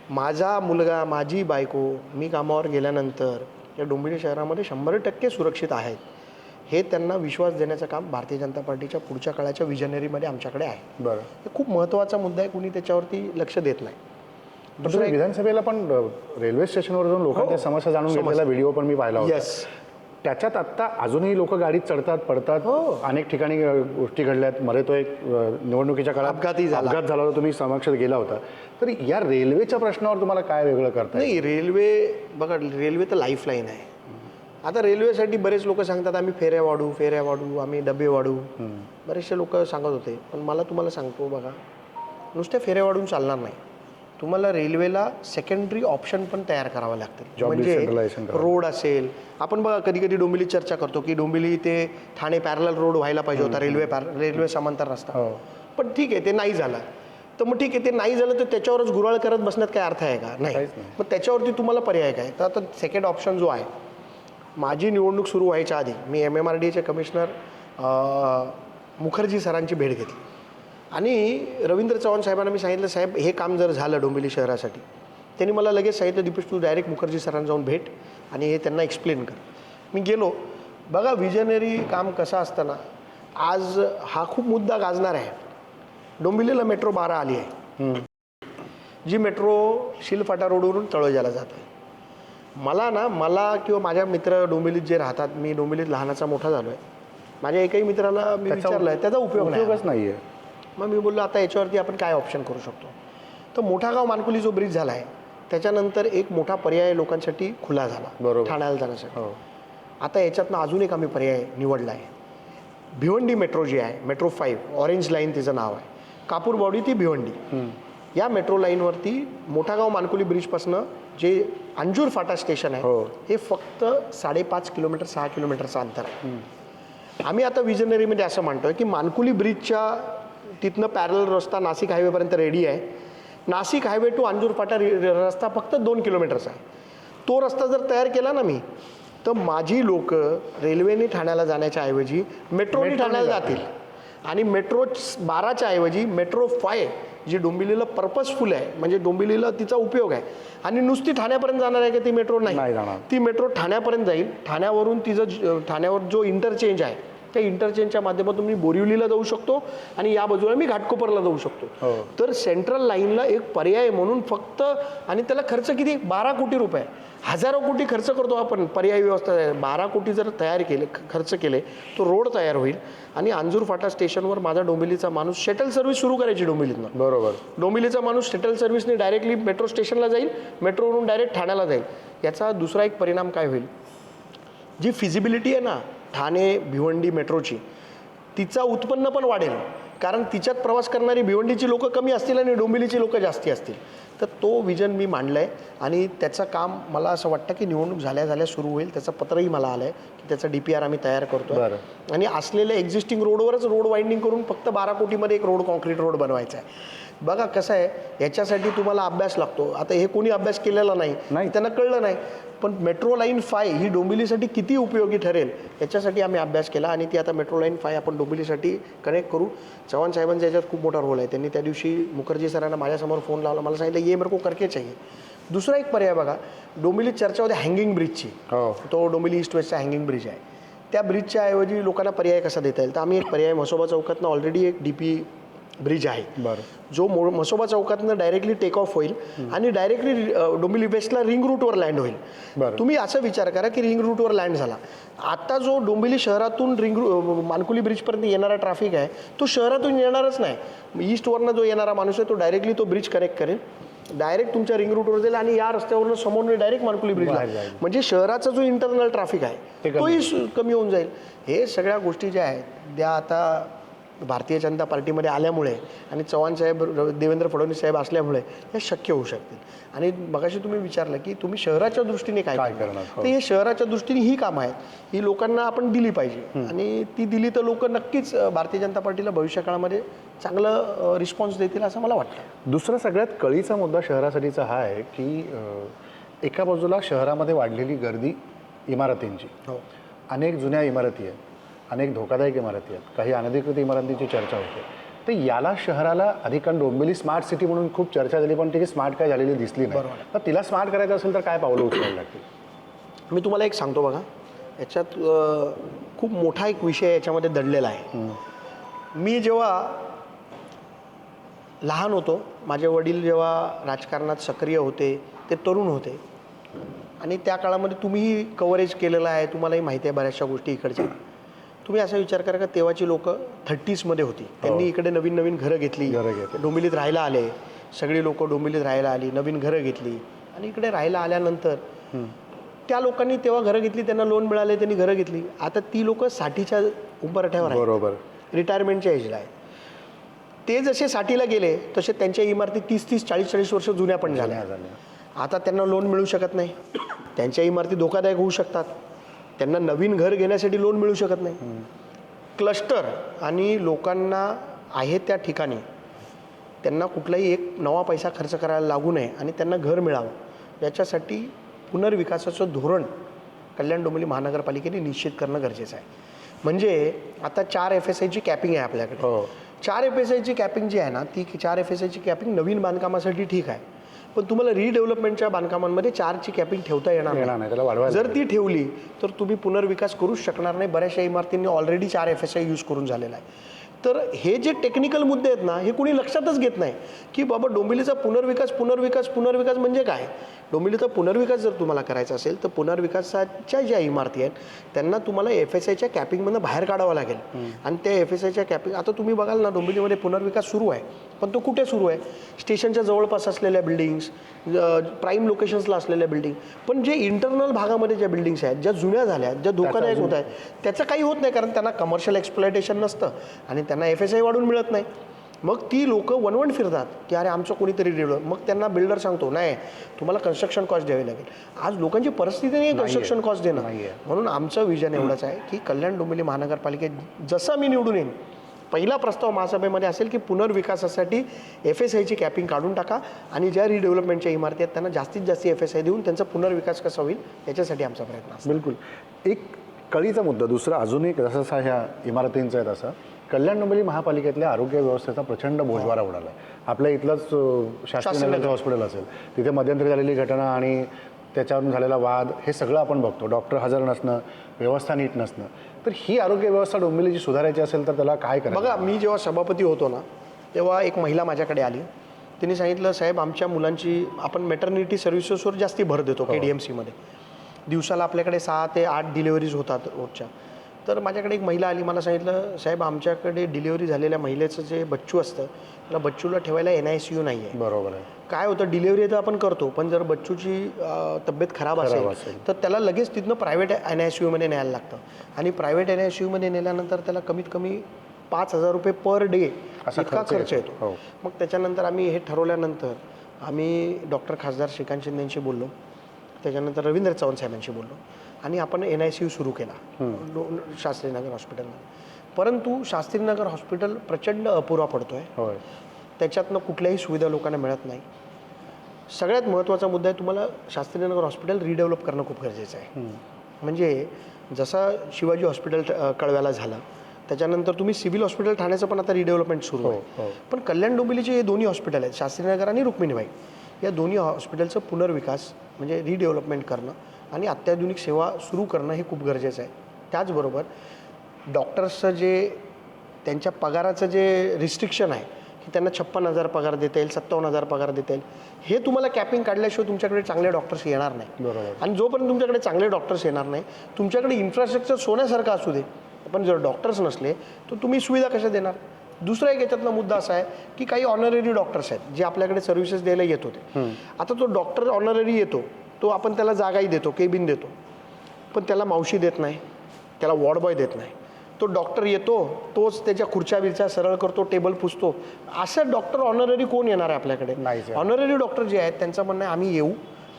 माझा मुलगा, माझी बायको, मी कामावर गेल्यानंतर या डोंबिवली शहरामध्ये 100% सुरक्षित आहेत हे त्यांना विश्वास देण्याचं काम भारतीय जनता पार्टीच्या पुढच्या काळाच्या विजनरीमध्ये आमच्याकडे आहे. बरं. हे खूप महत्त्वाचा मुद्दा आहे, कुणी त्याच्यावरती लक्ष देत नाही. दुसरं विधानसभेला पण रेल्वे स्टेशनवर जाऊन लोकांच्या समस्या जाणून घेतलेला व्हिडिओ पण मी पाहिला होता. येस. त्याच्यात आत्ता अजूनही लोक गाडीत चढतात पडतात. अनेक ठिकाणी गोष्टी घडल्यात. मध्ये तो एक निवडणुकीच्या काळात अपघात झाला होता, तुम्ही समक्ष गेला होता. तर या रेल्वेच्या प्रश्नावर तुम्हाला काय वेगळं करता? नाही, रेल्वे बघा, रेल्वे तर लाईफलाईन आहे. आता रेल्वेसाठी बरेच लोक सांगतात आम्ही फेऱ्या वाढू, आम्ही डबे वाढू. बरेचसे लोक सांगत होते, पण मला तुम्हाला सांगतो बघा, नुसत्या फेऱ्या वाढून चालणार नाही. तुम्हाला रेल्वेला सेकंडरी ऑप्शन पण तयार करावं लागतील. म्हणजे रोड असेल, आपण बघा कधी कधी डोंबिवली चर्चा करतो की डोंबिवली ते ठाणे पॅरलल रोड व्हायला पाहिजे होता, रेल्वे समांतर रस्ता. पण ठीक आहे, ते नाही झालं. तर मग ठीक आहे, ते नाही झालं तर त्याच्यावरच गुराळ करत बसण्यात काय अर्थ आहे का? नाही. मग त्याच्यावरती तुम्हाला पर्याय काय? तर आता सेकंड ऑप्शन जो आहे, माझी निवडणूक सुरू व्हायच्या आधी मी MMRDAचे कमिशनर मुखर्जी सरांची भेट घेतली आणि रवींद्र चव्हाण साहेबांना मी सांगितलं, साहेब हे काम जर झालं डोंबिवली शहरासाठी, त्यांनी मला लगेच सांगितलं, दीपेश तू डायरेक्ट मुखर्जी सरांना जाऊन भेट आणि हे त्यांना एक्सप्लेन कर. मी गेलो. बघा विजनरी काम कसं असतं ना, आज हा खूप मुद्दा गाजणार आहे. डोंबिवलीला मेट्रो 12 आली आहे. जी मेट्रो शिलफाटा रोडवरून तळोजाला जाते. मला किंवा माझ्या मित्र डोंबिवलीत जे राहतात, मी डोंबिवलीत लहानाचा मोठा झालो आहे, माझ्या एकही मित्राला मी विचारलं आहे, त्याचा उपयोगच नाही आहे. मग मी बोललो आता याच्यावरती आपण काय ऑप्शन करू शकतो. तर मोठागाव मानकुली जो ब्रिज झाला आहे त्याच्यानंतर एक मोठा पर्याय लोकांसाठी खुला झाला ठाण्याला जाण्यासाठी. आता याच्यातनं अजून एक आम्ही पर्याय निवडला आहे. भिवंडी मेट्रो जी आहे, मेट्रो 5 ऑरेंज लाईन तिचं नाव आहे, कापूरबावडी ती भिवंडी. या मेट्रो लाईनवरती मोठागाव मानकुली ब्रिजपासनं जे अंजूर फाटा स्टेशन आहे हे फक्त 5.5 किलोमीटर 6 किलोमीटरचं अंतर आहे. आम्ही आता विजनरीमध्ये असं म्हणतोय की मानकुली ब्रिजच्या तिथनं पॅरल रस्ता नाशिक हायवेपर्यंत रेडी आहे. नाशिक हायवे टू अंजूर फाटा रस्ता फक्त 2 किलोमीटरचा आहे. तो रस्ता जर तयार केला ना मी, तर माझी लोक रेल्वेने ठाण्याला जाण्याच्या ऐवजी मेट्रोने ठाण्याला जातील आणि मेट्रो 12च्या ऐवजी मेट्रो 5 जी डोंबिवलीला पर्पजफुल आहे, म्हणजे डोंबिवलीला तिचा उपयोग आहे आणि नुसती ठाण्यापर्यंत जाणार आहे का ती मेट्रो? नाही, ती मेट्रो ठाण्यापर्यंत जाईल. ठाण्यावरून तिचं ठाण्यावर जो इंटरचेंज आहे त्या इंटरचेंजच्या माध्यमातून मी बोरिवलीला जाऊ शकतो आणि या बाजूला मी घाटकोपरला जाऊ शकतो. तर सेंट्रल लाईनला एक पर्याय म्हणून फक्त, आणि त्याला खर्च किती? 12 कोटी रुपये. हजारो कोटी खर्च करतो आपण पर्यायी व्यवस्था. 12 कोटी जर खर्च केले तो रोड तयार होईल आणि अंजूर फाटा स्टेशनवर माझा डोंबिवलीचा माणूस शटल सर्व्हिस सुरू करायची डोंबिवलीतनं. बरोबर. डोंबिवलीचा माणूस शटल सर्व्हिसने डायरेक्टली मेट्रो स्टेशनला जाईल, मेट्रोवरून डायरेक्ट ठाण्याला जाईल. याचा दुसरा एक परिणाम काय होईल, जी फिजिबिलिटी आहे ना ठाणे भिवंडी मेट्रोची, तिचा उत्पन्न पण वाढेल. कारण तिच्यात प्रवास करणारी भिवंडीची लोकं कमी असतील आणि डोंबिवलीची लोकं जास्ती असतील. तर तो विजन मी मांडलं आहे आणि त्याचं काम मला असं वाटतं की निवडणूक झाल्या सुरू होईल. त्याचं पत्रही मला आलं आहे की त्याचा DPR आम्ही तयार करतो आणि असलेल्या एक्झिस्टिंग रोडवरच रोड वाइंडिंग करून फक्त 12 कोटीमध्ये एक रोड कॉन्क्रीट रोड बनवायचा आहे. बघा कसं आहे, याच्यासाठी तुम्हाला अभ्यास लागतो. आता हे कोणी अभ्यास केलेला नाही, त्यांना कळलं नाही. पण मेट्रो लाईन 5 ही डोंबिवलीसाठी किती उपयोगी ठरेल याच्यासाठी आम्ही अभ्यास केला आणि ती आता मेट्रो लाईन 5 आपण डोंबिवलीसाठी कनेक्ट करू. चव्हाण साहेबांचा याच्यात खूप मोठा रोल आहे. त्यांनी त्या दिवशी मुखर्जी सरांना माझ्यासमोर फोन लावला, मला सांगितलं ये मेरे को करके चाहिए. दुसरा एक पर्याय बघा, डोंबिवलीत चर्चा होते हँगिंग ब्रिजची. तो डोंबिवली ईस्ट वेस्टचा हँगिंग ब्रिज आहे. त्या ब्रिजच्या ऐवजी लोकांना पर्याय कसा देता येईल, तर आम्ही एक पर्याय म्हसोबा चौकातनं ऑलरेडी एक DP ब्रिज आहे जो म्हसोबा चौकातनं डायरेक्टली टेक ऑफ होईल आणि डायरेक्टली डोंबिवली वेस्टला रिंग रूटवर लँड होईल. तुम्ही असं विचार करा की रिंग रूटवर लँड झाला, आता जो डोंबिवली शहरातून मानकुली ब्रिजपर्यंत येणारा ट्रॅफिक आहे तो शहरातून येणारच नाही. ईस्टवरनं जो येणारा माणूस आहे तो डायरेक्टली तो ब्रिज कनेक्ट करेल, डायरेक्ट तुमच्या रिंग रूटवर जाईल आणि या रस्त्यावरून समोर डायरेक्ट मानकुली ब्रिजला, म्हणजे शहराचा जो इंटरनल ट्रॅफिक आहे तोही कमी होऊन जाईल. हे सगळ्या गोष्टी ज्या आहेत त्या आता भारतीय जनता पार्टीमध्ये आल्यामुळे आणि चव्हाण साहेब, देवेंद्र फडणवीस साहेब असल्यामुळे हे शक्य होऊ शकतील. आणि मगाशी तुम्ही विचारलं की तुम्ही शहराच्या दृष्टीने काय करणार, तर हे शहराच्या दृष्टीने ही कामं आहेत, ही लोकांना आपण दिली पाहिजे आणि ती दिली तर लोक नक्कीच भारतीय जनता पार्टीला भविष्यकाळामध्ये चांगलं रिस्पॉन्स देतील असं मला वाटतं. दुसरा सगळ्यात कळीचा मुद्दा शहरासाठीचा हा आहे की एका बाजूला शहरामध्ये वाढलेली गर्दी इमारतींची, अनेक जुन्या इमारती आहेत, अनेक धोकादायक इमारती आहेत, काही अनधिकृत इमारतींची चर्चा होते. तर याला शहराला अधिक डोंबिवली स्मार्ट सिटी म्हणून खूप चर्चा झाली, पण ती स्मार्ट काय झालेली दिसली नाही. तर तिला स्मार्ट करायचं असेल तर काय पावलं उचलायला लागतील? मी तुम्हाला एक सांगतो बघा, याच्यात खूप मोठा एक विषय याच्यामध्ये दडलेला आहे. मी जेव्हा लहान होतो, माझे वडील जेव्हा राजकारणात सक्रिय होते, ते तरुण होते आणि त्या काळामध्ये तुम्हीही कव्हरेज केलेलं आहे, तुम्हालाही माहिती आहे बऱ्याचशा गोष्टी इकडच्या. तुम्ही असा विचार करा का तेव्हाची लोक 30s मध्ये होती, त्यांनी इकडे नवीन नवीन घरं घेतली, डोंबिवलीत राहायला आले, सगळी लोक डोंबिवलीत राहायला आली, नवीन घरं घेतली आणि इकडे राहायला आल्यानंतर त्या लोकांनी तेव्हा घरं घेतली, त्यांना लोन मिळाले, त्यांनी घरं घेतली. आता ती लोक 60च्या उंबरठ्यावर बरोबर रिटायरमेंटच्या एजला आहे. ते जसे 60ला गेले तसे त्यांच्या इमारती 30-30, 40-40 वर्ष जुन्या पण झाल्या. आता त्यांना लोन मिळू शकत नाही, त्यांच्या इमारती धोकादायक होऊ शकतात, त्यांना नवीन घर घेण्यासाठी लोन मिळू शकत नाही. क्लस्टर आणि लोकांना आहे त्या ठिकाणी त्यांना कुठलाही एक नवा पैसा खर्च करायला लागू नये आणि त्यांना घर मिळावं याच्यासाठी पुनर्विकासाचं धोरण कल्याण डोंबिवली महानगरपालिकेने निश्चित करणं गरजेचं आहे. म्हणजे आता 4 FSIची कॅपिंग आहे आपल्याकडे. 4 FSIची कॅपिंग जी आहे ना, ती 4 FSIची कॅपिंग नवीन बांधकामासाठी ठीक आहे, पण तुम्हाला रिडेव्हलपमेंटच्या बांधकामांमध्ये 4ची कॅपिंग ठेवता येणार नाही. त्याला वाढवायला जर ती ठेवली तर तुम्ही पुनर्विकास करूच शकणार नाही. बऱ्याचशा इमारतींनी ऑलरेडी 4 FSI यूज करून झालेला आहे. तर हे जे टेक्निकल मुद्दे आहेत ना, हे कुणी लक्षातच घेत नाही की बाबा डोंबिवलीचा पुनर्विकास म्हणजे काय. डोंबिवलीचा पुनर्विकास जर तुम्हाला करायचा असेल तर पुनर्विकासाच्या ज्या इमारती आहेत त्यांना तुम्हाला FSIच्या कॅपिंगमधून बाहेर काढावं लागेल आणि त्या FSIच्या कॅपिंग, आता तुम्ही बघाल ना डोंबिवलीमध्ये पुनर्विकास सुरू आहे, पण तो कुठे सुरू आहे, स्टेशनच्या जवळपास असलेल्या बिल्डिंग्स, प्राईम लोकेशन्सला असलेल्या बिल्डिंग, पण जे इंटरनल भागामध्ये ज्या बिल्डिंग्स आहेत, ज्या जुन्या झाल्या, ज्या धोकादायक होत आहेत, त्याचं काही होत नाही, कारण त्यांना कमर्शियल एक्सप्लॉयटेशन नसतं आणि त्यांना FSI वाढून मिळत नाही. मग ती लोक वणवण फिरतात की अरे आमचं कोणीतरी डेव्हलप, मग त्यांना बिल्डर सांगतो नाही तुम्हाला कन्स्ट्रक्शन कॉस्ट द्यावी लागेल. आज लोकांची परिस्थिती नाही कन्स्ट्रक्शन कॉस्ट देणं. म्हणून आमचं विजन एवढंच आहे की कल्याण डोंबिवली महानगरपालिकेत जसा मी निवडून येईन, पहिला प्रस्ताव महासभेमध्ये असेल की पुनर्विकासासाठी FSIची कॅपिंग काढून टाका आणि ज्या रिडेव्हलपमेंटच्या इमारती आहेत त्यांना जास्तीत जास्त FSI देऊन त्यांचा पुनर्विकास कसा होईल याच्यासाठी आमचा प्रयत्न असतो. बिलकुल. एक कळीचा मुद्दा दुसरा अजून एक जसा ह्या इमारतींचा आहे तसा कल्याण डोंबिवली महापालिकेतल्या आरोग्य व्यवस्थेचा प्रचंड बोजवारा उडाला आहे. आपल्या इथलंच शास्त्रीनगरचं हॉस्पिटल असेल, तिथे मध्यंतरी झालेली घटना आणि त्याच्यावरून झालेला वाद हे सगळं आपण बघतो. डॉक्टर हजर नसणं, व्यवस्था नीट नसणं. तर ही आरोग्य व्यवस्था डोंबिवलीची सुधारायची असेल तर त्याला काय करायचं? बघा, मी जेव्हा सभापती होतो ना तेव्हा एक महिला माझ्याकडे आली. तिने सांगितलं साहेब आमच्या मुलांची आपण मॅटर्निटी सर्व्हिसेसवर जास्ती भर देतो KDMCमध्ये. दिवसाला आपल्याकडे 6 ते 8 डिलिव्हरीज होतात रोजच्या. तर माझ्याकडे एक महिला आली, मला सांगितलं साहेब आमच्याकडे डिलिव्हरी झालेल्या महिलेचं जे बच्चू असतं त्याला बच्चूला ठेवायला NICU नाही आहे. बरोबर आहे. काय होतं, डिलिव्हरी तर आपण करतो पण जर बच्चूची तब्येत खराब असेल तर त्याला लगेच तिथनं प्रायव्हेट NICUमध्ये न्यायला लागतं आणि प्रायव्हेट NICUमध्ये नेल्यानंतर त्याला कमीत कमी 5,000 रुपये पर डे इतका खर्च येतो. मग त्याच्यानंतर आम्ही हे ठरवल्यानंतर आम्ही डॉक्टर खासदार श्रीकांत शिंदेंशी बोललो, त्याच्यानंतर रवींद्र चव्हाण साहेबांशी बोललो आणि आपण NICU सुरू केला शास्त्रीनगर हॉस्पिटलमध्ये. परंतु शास्त्रीनगर हॉस्पिटल प्रचंड अपुरा पडतो आहे. त्याच्यातनं कुठल्याही सुविधा लोकांना मिळत नाही. सगळ्यात महत्त्वाचा मुद्दा आहे, तुम्हाला शास्त्रीनगर हॉस्पिटल रिडेव्हलप करणं खूप गरजेचं आहे. म्हणजे जसा शिवाजी हॉस्पिटल कळव्याला झालं, त्याच्यानंतर तुम्ही सिव्हिल हॉस्पिटल ठाण्याचं पण आता रिडेव्हलपमेंट सुरू आहे. पण कल्याण डोंबिवलीचे हे दोन्ही हॉस्पिटल आहेत, शास्त्रीनगर आणि रुक्मिणीबाई, या दोन्ही हॉस्पिटलचं पुनर्विकास म्हणजे रिडेव्हलपमेंट करणं आणि अत्याधुनिक सेवा सुरू करणं हे खूप गरजेचं आहे. त्याचबरोबर डॉक्टर्सचं जे त्यांच्या पगाराचं जे रिस्ट्रिक्शन आहे की त्यांना 56,000 पगार देता येईल, 57,000 पगार देता येईल, हे तुम्हाला कॅपिंग काढल्याशिवाय तुमच्याकडे चांगले डॉक्टर्स येणार नाही. बरोबर. आणि जोपर्यंत तुमच्याकडे चांगले डॉक्टर्स येणार नाही, तुमच्याकडे इन्फ्रास्ट्रक्चर सोन्यासारखं असू दे, पण जर डॉक्टर्स नसले तर तुम्ही सुविधा कशा देणार. दुसरा एक याच्यातला मुद्दा असा आहे की काही ऑनररी डॉक्टर्स आहेत जे आपल्याकडे सर्व्हिसेस द्यायला येत होते. आता तो डॉक्टर ऑनररी येतो, तो आपण त्याला जागाही देतो, केबिन देतो, पण त्याला मावशी देत नाही, त्याला वॉर्ड बॉय देत नाही. तो डॉक्टर येतो, तोच त्याच्या खुर्च्या बिरच्या सरळ करतो, टेबल पुसतो. असं डॉक्टर ऑनररी कोण येणार आहे आपल्याकडे. ऑनररी डॉक्टर जे आहेत त्यांचं म्हणणं आहे आम्ही येऊ,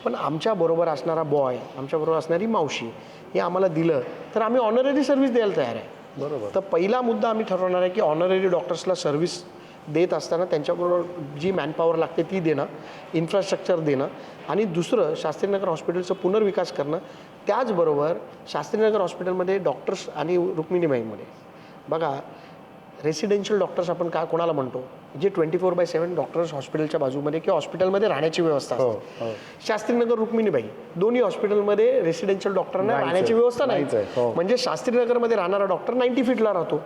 पण आमच्याबरोबर असणारा बॉय, आमच्याबरोबर असणारी मावशी हे आम्हाला दिलं तर आम्ही ऑनररी सर्व्हिस द्यायला तयार आहे. बरोबर. तर पहिला मुद्दा आम्ही ठरवणार आहे की ऑनररी डॉक्टर्सला सर्व्हिस देत असताना त्यांच्याबरोबर जी मॅनपॉवर लागते ती देणं, इन्फ्रास्ट्रक्चर देणं, आणि दुसरं शास्त्रीनगर हॉस्पिटलचं पुनर्विकास करणं. त्याचबरोबर शास्त्रीनगर हॉस्पिटलमध्ये डॉक्टर्स आणि रुक्मिणीबाईमध्ये बघा, रेसिडेन्शियल डॉक्टर्स आपण कोणाला म्हणतो, जे 24/7 डॉक्टर्स हॉस्पिटलच्या बाजूमध्ये किंवा हॉस्पिटलमध्ये राहण्याची व्यवस्था असते. शास्त्रीनगर रुक्मिणीबाई दोन्ही हॉस्पिटलमध्ये रेसिडेन्शियल डॉक्टरांना राहण्याची व्यवस्था नाही. म्हणजे शास्त्रीनगरमध्ये राहणारा डॉक्टर 90 फीटला राहतो,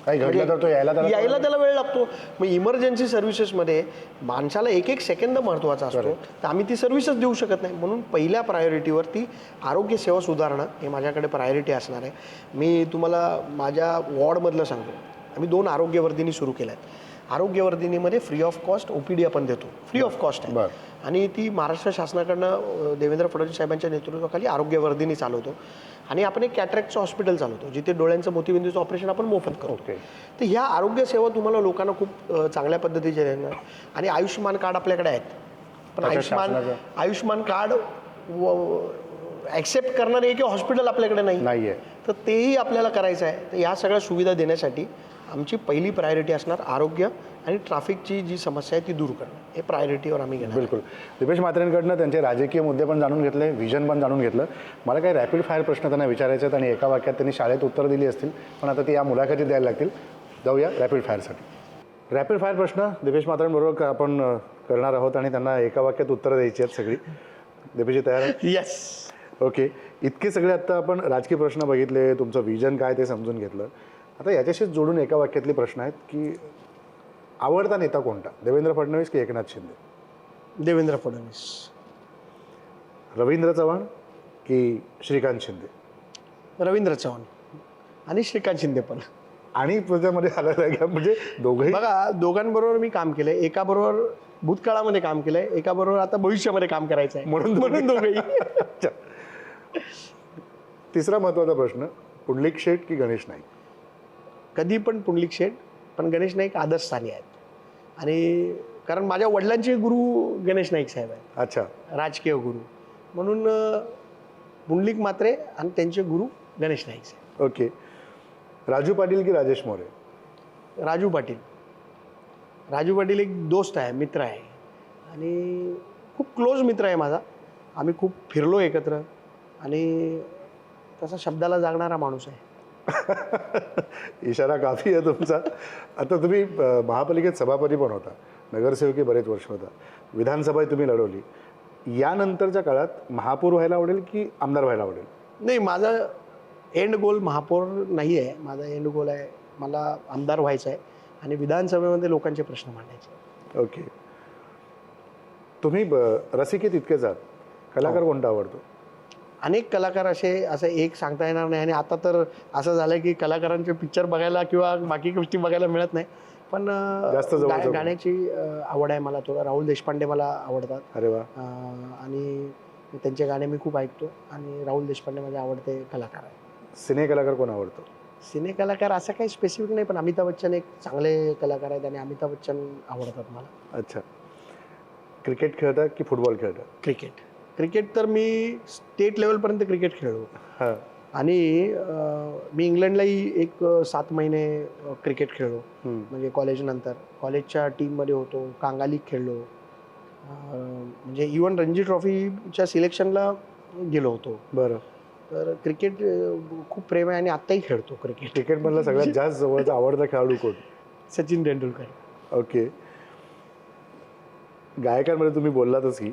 यायला त्याला वेळ लागतो. मग इमर्जन्सी सर्व्हिसेसमध्ये माणसाला एक सेकंद महत्त्वाचा असतो, तर आम्ही ती सर्व्हिसेस देऊ शकत नाही. म्हणून पहिल्या प्रायोरिटीवरती आरोग्य सेवा सुधारणं हे माझ्याकडे प्रायोरिटी असणार आहे. मी तुम्हाला माझ्या वॉर्डमधलं सांगतो, आम्ही 2 आरोग्यवर्धिनी सुरू केल्या आहेत. आरोग्यवर्धिनीमध्ये फ्री ऑफ कॉस्ट OPD आपण देतो, फ्री ऑफ कॉस्ट आहे. आणि ती महाराष्ट्र शासनाकडनं देवेंद्र फडणवीस साहेबांच्या नेतृत्वाखाली आरोग्यवर्धिनी चालवतो. आणि आपण एक कॅटरॅक्टचं हॉस्पिटल चालवतो जिथे डोळ्यांचं मोतीबिंदूचं ऑपरेशन आपण मोफत करतो. तर ह्या आरोग्य सेवा तुम्हाला लोकांना खूप चांगल्या पद्धतीचे देणार. आणि आयुष्यमान कार्ड आपल्याकडे आहेत, पण आयुष्यमान कार्ड ॲक्सेप्ट करणारे एक हॉस्पिटल आपल्याकडे नाही आहे, तर तेही आपल्याला करायचं आहे. तर ह्या सगळ्या सुविधा देण्यासाठी आमची पहिली प्रायोरिटी असणार आरोग्य आणि ट्रॅफिकची जी समस्या आहे ती दूर करणं, हे प्रायोरिटीवर आम्ही घेणार. बिलकुल. दिपेश म्हात्रेंकडनं त्यांचे राजकीय मुद्दे पण जाणून घेतले, विजन पण जाणून घेतलं. मला काही रॅपिड फायर प्रश्न त्यांना विचारायचे आहेत आणि एका वाक्यात त्यांनी शाळेत उत्तर दिली असतील, पण आता ती या मुलाखतीत द्यायला लागतील. जाऊया रॅपिड फायरसाठी. रॅपिड फायर प्रश्न दिपेश म्हात्रेंबरोबर आपण करणार आहोत आणि त्यांना एका वाक्यात उत्तरं द्यायची आहेत सगळी. दिपेशजी तयार आहे? येस. ओके. इतके सगळे आत्ता आपण राजकीय प्रश्न बघितले, तुमचं विजन काय ते समजून घेतलं. आता याच्याशीच जोडून एका वाक्यातले प्रश्न आहेत की आवडता नेता कोणता, देवेंद्र फडणवीस की एकनाथ शिंदे? देवेंद्र फडणवीस. रवींद्र चव्हाण की श्रीकांत शिंदे? रवींद्र चव्हाण आणि श्रीकांत शिंदे पण. आणि त्याच्यामध्ये आलं म्हणजे दोघंही बघा, दोघांबरोबर मी काम केलंय, एकाबरोबर भूतकाळामध्ये काम केलंय, एकाबरोबर आता भविष्यामध्ये काम करायचं आहे, म्हणून दोघंही. अच्छा. तिसरा महत्त्वाचा प्रश्न, पुंडलिक शेठ की गणेश नाईक? कधी पण पुंडलिक शेठ, पण गणेश नाईक आदर्शस्थानी आहेत. आणि कारण माझ्या वडिलांचे गुरु गणेश नाईक साहेब आहेत. अच्छा. राजकीय गुरु म्हणून पुंडलिक म्हात्रे आणि त्यांचे गुरु गणेश नाईक साहेब. ओके. राजू पाटील की राजेश मोरे? राजू पाटील. राजू पाटील एक दोस्त आहे, मित्र आहे आणि खूप क्लोज मित्र आहे माझा. आम्ही खूप फिरलो एकत्र आणि तसा शब्दाला जागणारा माणूस आहे. इशारा काफी आहे तुमचा. आता तुम्ही महापालिकेत सभापती पण होता, नगरसेवकी बरेच वर्ष होता, विधानसभा तुम्ही लढवली. यानंतरच्या काळात महापौर व्हायला आवडेल की आमदार व्हायला आवडेल? नाही, माझा एंड गोल महापौर नाही आहे. माझा एंड गोल आहे, मला आमदार व्हायचं आहे आणि विधानसभेमध्ये लोकांचे प्रश्न मांडायचे. ओके. तुम्ही रसिकेत इतकेच आहात, कलाकार कोणता आवडतो? अनेक कलाकार असं एक सांगता येणार नाही. आणि आता तर असं झालं की कलाकारांचे पिक्चर बघायला किंवा बाकी गोष्टी बघायला मिळत नाही, पण जास्त गाण्याची आवड आहे मला. थोडं राहुल देशपांडे मला आवडतात. अरे वा. आणि त्यांचे गाणे मी खूप ऐकतो आणि राहुल देशपांडे माझे आवडते कलाकार आहे. सिने कलाकार कोण आवडतो? सिने कलाकार असं काही स्पेसिफिक नाही, पण अमिताभ बच्चन एक चांगले कलाकार आहेत आणि अमिताभ बच्चन आवडतात मला. अच्छा. क्रिकेट खेळता की फुटबॉल खेळता? क्रिकेट तर मी स्टेट लेवलपर्यंत क्रिकेट खेळलो. हां. आणि मी इंग्लंडलाही एक 7 महिने क्रिकेट खेळलो. म्हणजे कॉलेजनंतर कॉलेजच्या टीममध्ये होतो, कांगालीत खेळलो, म्हणजे इवन रणजी ट्रॉफीच्या सिलेक्शनला गेलो होतो. बरं. तर क्रिकेट खूप प्रेम आहे आणि आत्ताही खेळतो क्रिकेट. क्रिकेटमधला सगळ्यात जास्त जवळचा आवडता खेळाडू कोण? सचिन तेंडुलकर. ओके. गायकांमध्ये तुम्ही बोललातच की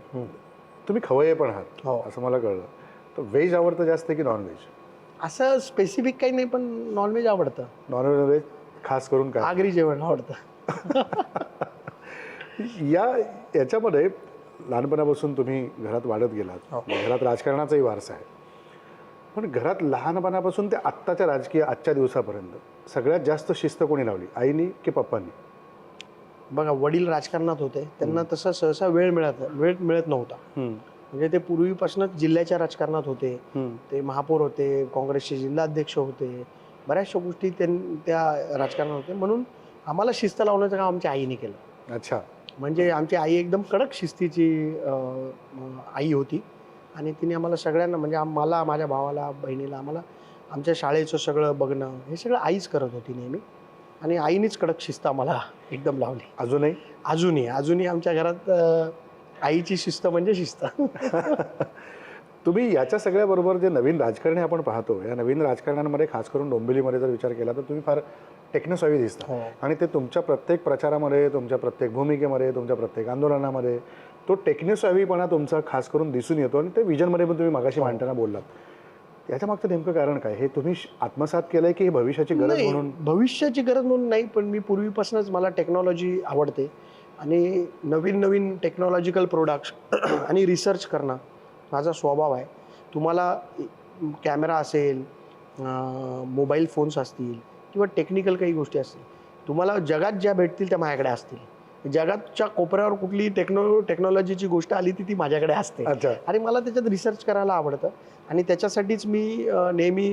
तुम्ही खवय्ये पण आहात, हो. असं मला कळलं. तर व्हेज आवडतं जास्त की नॉनव्हेज? असं स्पेसिफिक काही नाही, पण नॉनव्हेज आवडतं. नॉनव्हेज खास करून काय? आगरी जेवण आवडतं. याच्यामध्ये लहानपणापासून तुम्ही घरात वाढत गेलात, घरात राजकारणाचाही वारसा आहे, पण घरात लहानपणापासून ते आत्ताच्या राजकीय आजच्या दिवसापर्यंत सगळ्यात जास्त शिस्त कोणी लावली, आईनी की पप्पांनी? बघा, वडील राजकारणात होते, त्यांना तसा सहसा वेळ मिळत नव्हता. म्हणजे ते पूर्वीपासूनच जिल्ह्याच्या राजकारणात होते, ते महापौर होते, काँग्रेसचे जिल्हाध्यक्ष होते, बऱ्याचशा गोष्टी त्या राजकारणात होते. म्हणून आम्हाला शिस्त लावण्याचं काम आमच्या आईने केलं. अच्छा. म्हणजे आमची आई एकदम कडक शिस्तीची आई होती आणि तिने आम्हाला सगळ्यांना, म्हणजे मला, माझ्या भावाला, बहिणीला, आम्हाला आमच्या शाळेचं सगळं बघणं हे सगळं आईच करत होती नेहमी. आणि आईनेच कडक शिस्त आम्हाला एकदम लावली. अजूनही आमच्या घरात आईची शिस्त म्हणजे शिस्त. तुम्ही याच्या सगळ्याबरोबर जे नवीन राजकारणी आपण पाहतो, या नवीन राजकारणामध्ये खास करून डोंबिवलीमध्ये जर विचार केला तर तुम्ही फार टेक्नोसॉवी दिसता. आणि ते तुमच्या प्रत्येक प्रचारामध्ये, तुमच्या प्रत्येक भूमिकेमध्ये, तुमच्या प्रत्येक आंदोलनामध्ये तो टेक्नोसॉवीपणा तुमचा खास करून दिसून येतो. आणि ते विजनमध्ये पण तुम्ही मागाशी मांडताना बोललात. याच्या मागचं नेमकं कारण काय? हे तुम्ही आत्मसात केलंय की भविष्याची गरज म्हणून? भविष्याची गरज म्हणून नाही, पण मी पूर्वीपासूनच मला टेक्नॉलॉजी आवडते आणि नवीन टेक्नॉलॉजिकल प्रोडक्ट्स आणि रिसर्च करणं माझा स्वभाव आहे. तुम्हाला कॅमेरा असेल, मोबाईल फोन्स असतील किंवा टेक्निकल काही गोष्टी असतील, तुम्हाला जगात ज्या भेटतील त्या माझ्याकडे असतील. जगाच्या कोपऱ्यावर कुठली टेक्नॉलॉजीची गोष्ट आली ती माझ्याकडे असते. आणि मला त्याच्यात रिसर्च करायला आवडतं आणि त्याच्यासाठीच मी नेहमी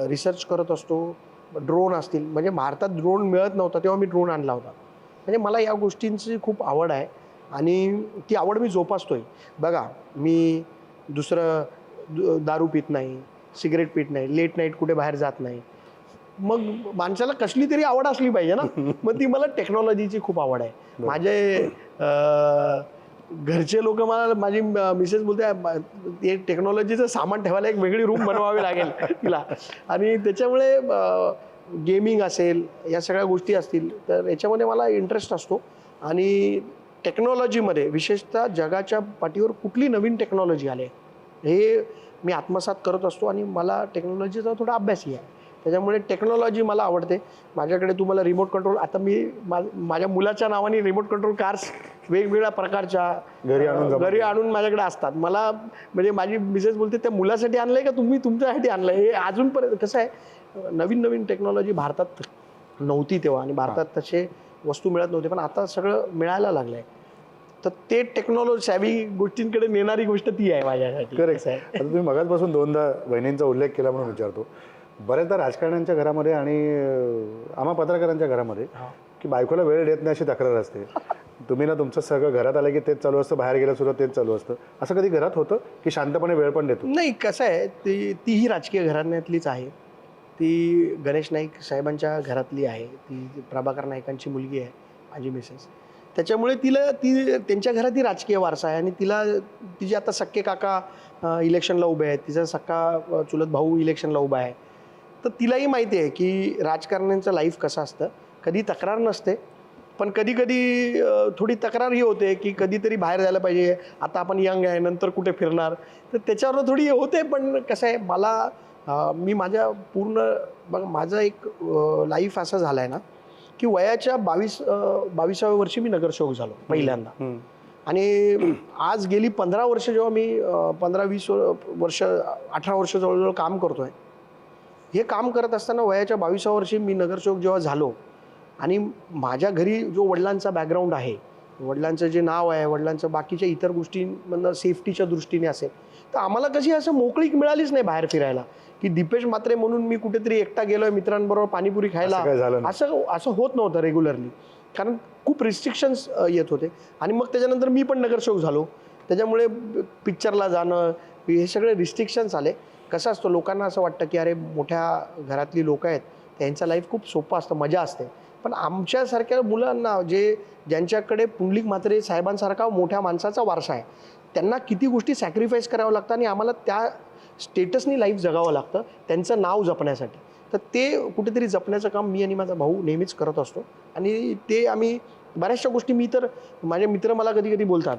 रिसर्च करत असतो. ड्रोन असतील, म्हणजे भारतात ड्रोन मिळत नव्हता तेव्हा मी ड्रोन आणला होता. म्हणजे मला या गोष्टींची खूप आवड आहे आणि ती आवड मी जोपासतोय. बघा, मी दुसरं दारू पित नाही, सिगरेट पित नाही, लेट नाईट कुठे बाहेर जात नाही. मग माणसाला कसली तरी आवड असली पाहिजे ना. मग ती मला टेक्नॉलॉजीची खूप आवड आहे. माझे घरचे लोक मला, माझी मिसेस बोलते टेक्नॉलॉजीचं सामान ठेवायला एक वेगळी रूम बनवावी लागेल तिला. आणि त्याच्यामुळे गेमिंग असेल, या सगळ्या गोष्टी असतील, तर याच्यामध्ये मला इंटरेस्ट असतो. आणि टेक्नॉलॉजीमध्ये विशेषतः जगाच्या पाठीवर कुठली नवीन टेक्नॉलॉजी आली हे मी आत्मसात करत असतो आणि मला टेक्नॉलॉजीचा थोडा अभ्यासही आहे. त्याच्यामुळे टेक्नॉलॉजी मला आवडते. माझ्याकडे तुम्हाला रिमोट कंट्रोल, आता मी माझ्या मुलाच्या नावाने रिमोट कंट्रोल कार्स वेगवेगळ्या प्रकारच्या घरी आणून माझ्याकडे असतात. मला म्हणजे माझी मिसेस बोलते, त्या मुलासाठी आणलंय का तुम्ही तुमच्यासाठी आणलंय? हे अजूनपर्यंत कसं आहे, नवीन टेक्नॉलॉजी भारतात नव्हती तेव्हा आणि भारतात तसे वस्तू मिळत नव्हते, पण आता सगळं मिळायला लागलं आहे. तर ते टेक्नॉलॉजी सॅव्ही गोष्टींकडे नेणारी गोष्ट ती आहे माझ्यासाठी. करेक्ट आहे. आता तुम्ही मगाचपासून दोनदा बहिणींचा उल्लेख केला म्हणून विचारतो. बऱ्याचदा राजकारण्यांच्या घरामध्ये आणि आम्हा पत्रकारांच्या घरामध्ये की बायकोला वेळ देत नाही अशी तक्रार असते. तुम्ही ना तुमचं सगळं घरात आलं की तेच चालू असतं, बाहेर गेलं सुद्धा तेच चालू असतं. असं कधी घरात होतं की शांतपणे वेळ पण देतो? नाही, कसं आहे, तीही राजकीय घराण्यातलीच आहे. ती गणेश नाईक साहेबांच्या घरातली आहे. ती प्रभाकर नाईकांची मुलगी आहे माझी मिसेस. त्याच्यामुळे ती त्यांच्या घरात ही राजकीय वारसा आहे. आणि तिचे आता सक्के काका इलेक्शनला उभे आहेत, तिचा सक्का चुलत भाऊ इलेक्शनला उभा आहे. तर तिलाही माहिती आहे की राजकारण्यांचं लाईफ कसं असतं. कधी तक्रार नसते, पण कधी थोडी तक्रार ही होते की कधीतरी बाहेर जायला पाहिजे, आता आपण यंग आहे, नंतर कुठे फिरणार, तर त्याच्यावर थोडी होते. पण कसं आहे, मला मी माझं एक लाईफ असं झालं आहे ना की वयाच्या 22व्या वर्षी मी नगरसेवक झालो पहिल्यांदा. आणि आज गेली 15 वर्ष जेव्हा मी 15-20 वर्ष 18 वर्ष जवळजवळ काम करतोय. हे काम करत असताना वयाच्या 22व्या वर्षी मी नगरसेवक जेव्हा झालो आणि माझ्या घरी जो वडिलांचा बॅकग्राऊंड आहे, वडिलांचं जे नाव आहे, वडिलांचं बाकीच्या इतर गोष्टींमधनं सेफ्टीच्या दृष्टीने असेल, तर आम्हाला कशी असं मोकळीक मिळालीच नाही बाहेर फिरायला की दीपेश म्हात्रे म्हणून मी कुठेतरी एकटा गेलोय मित्रांबरोबर पाणीपुरी खायला, असं होत नव्हतं रेग्युलरली. कारण खूप रिस्ट्रिक्शन्स येत होते. आणि मग त्याच्यानंतर मी पण नगरसेवक झालो. त्याच्यामुळे पिक्चरला जाणं, हे सगळे रिस्ट्रिक्शन्स आले. कसं असतं, लोकांना असं वाटतं की अरे मोठ्या घरातली लोक आहेत, त्यांचं लाईफ खूप सोपं असतं, मजा असते. पण आमच्यासारख्या मुलांना ज्यांच्याकडे पुंडलिक म्हात्रे साहेबांसारखा मोठ्या माणसाचा वारसा आहे, त्यांना किती गोष्टी सॅक्रिफाईस कराव्या लागतात आणि आम्हाला त्या स्टेटसनी लाईफ जगावं लागतं त्यांचं नाव जपण्यासाठी. तर ते कुठेतरी जपण्याचं काम मी आणि माझा भाऊ नेहमीच करत असतो. आणि ते आम्ही बऱ्याचशा गोष्टी, मी तर माझे मित्र मला कधी कधी बोलतात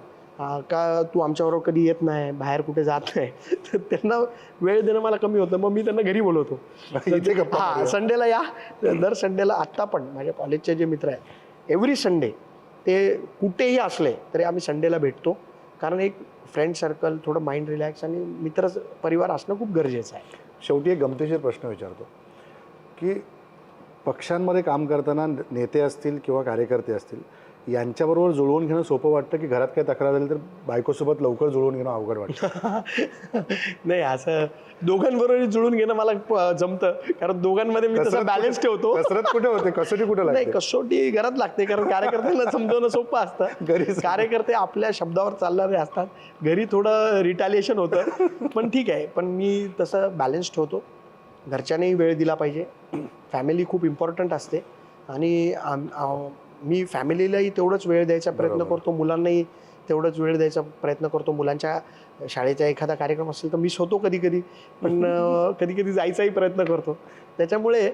का तू आमच्याबरोबर कधी येत नाही, बाहेर कुठे जात नाही, तर त्यांना वेळ देणं मला कमी होतं. मग मी त्यांना घरी बोलवतो, इथे गप्पा हां मारूया. संडेला या. दर संडेला आत्ता पण माझ्या कॉलेजचे जे मित्र आहेत एव्हरी संडे ते कुठेही असले तरी आम्ही संडेला भेटतो. कारण एक फ्रेंड सर्कल, थोडं माइंड रिलॅक्स आणि मित्र परिवार असणं खूप गरजेचं आहे. शेवटी एक गमतीशीर प्रश्न विचारतो की पक्षांमध्ये काम करताना नेते असतील किंवा कार्यकर्ते असतील यांच्याबरोबर जुळवून घेणं सोपं वाटतं की घरात काही तक्रार झाली तर बायकोसोबत लवकर जुळवून घेणं अवघड वाटतं? नाही, असं दोघांबरोबर जुळून घेणं मला जमतं, कारण दोघांमध्ये मी तसा बॅलन्स ठेवतो. कसरत कुठे होते, कसोटी कुठे नाही, लागते? कसोटी घरात लागते, कारण कार्यकर्त्यांना समजवणं सोपं असतं. घरी कार्यकर्ते आपल्या शब्दावर चालणारे असतात, घरी थोडं रिटॅलिएशन होतं. पण ठीक आहे, पण मी तसं बॅलन्स ठेवतो. घरच्यांनाही वेळ दिला पाहिजे, फॅमिली खूप इम्पॉर्टंट असते आणि मी फॅमिलीलाही तेवढंच वेळ द्यायचा प्रयत्न करतो, मुलांनाही तेवढंच वेळ द्यायचा प्रयत्न करतो. मुलांच्या शाळेचा एखादा कार्यक्रम असेल तर मिस होतो कधी कधी, पण कधी कधी जायचाही प्रयत्न करतो. त्याच्यामुळे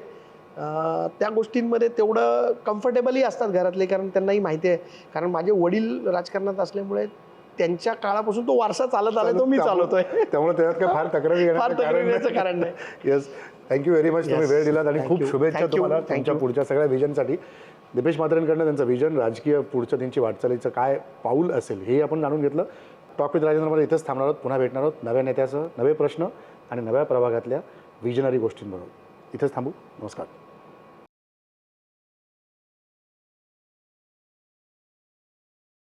त्या गोष्टींमध्ये तेवढं कम्फर्टेबलही असतात घरातले, कारण त्यांनाही माहिती आहे, कारण माझे वडील राजकारणात असल्यामुळे त्यांच्या काळापासून तो वारसा चालत आला, तो मी चालवतोय. त्यामुळे त्याच्यात काय फार तक्रारी कारण नाही. Yes, thank you very much. तुम्ही वेळ दिलात आणि खूप शुभेच्छा तुम्हाला तुमच्या पुढच्या सगळ्या विजनसाठी. दिपेश म्हात्रेंकडनं त्यांचं विजन, राजकीय पुढचं त्यांची वाटचालीचं काय पाऊल असेल हे आपण जाणून घेतलं. टॉक विथ राजेंद्रमध्ये इथंच थांबणार आहोत. पुन्हा भेटणार आहोत नव्या नेत्यासह, नवे प्रश्न आणि नव्या प्रभागातल्या विजनरी गोष्टींबरोबर. इथंच थांबू. नमस्कार.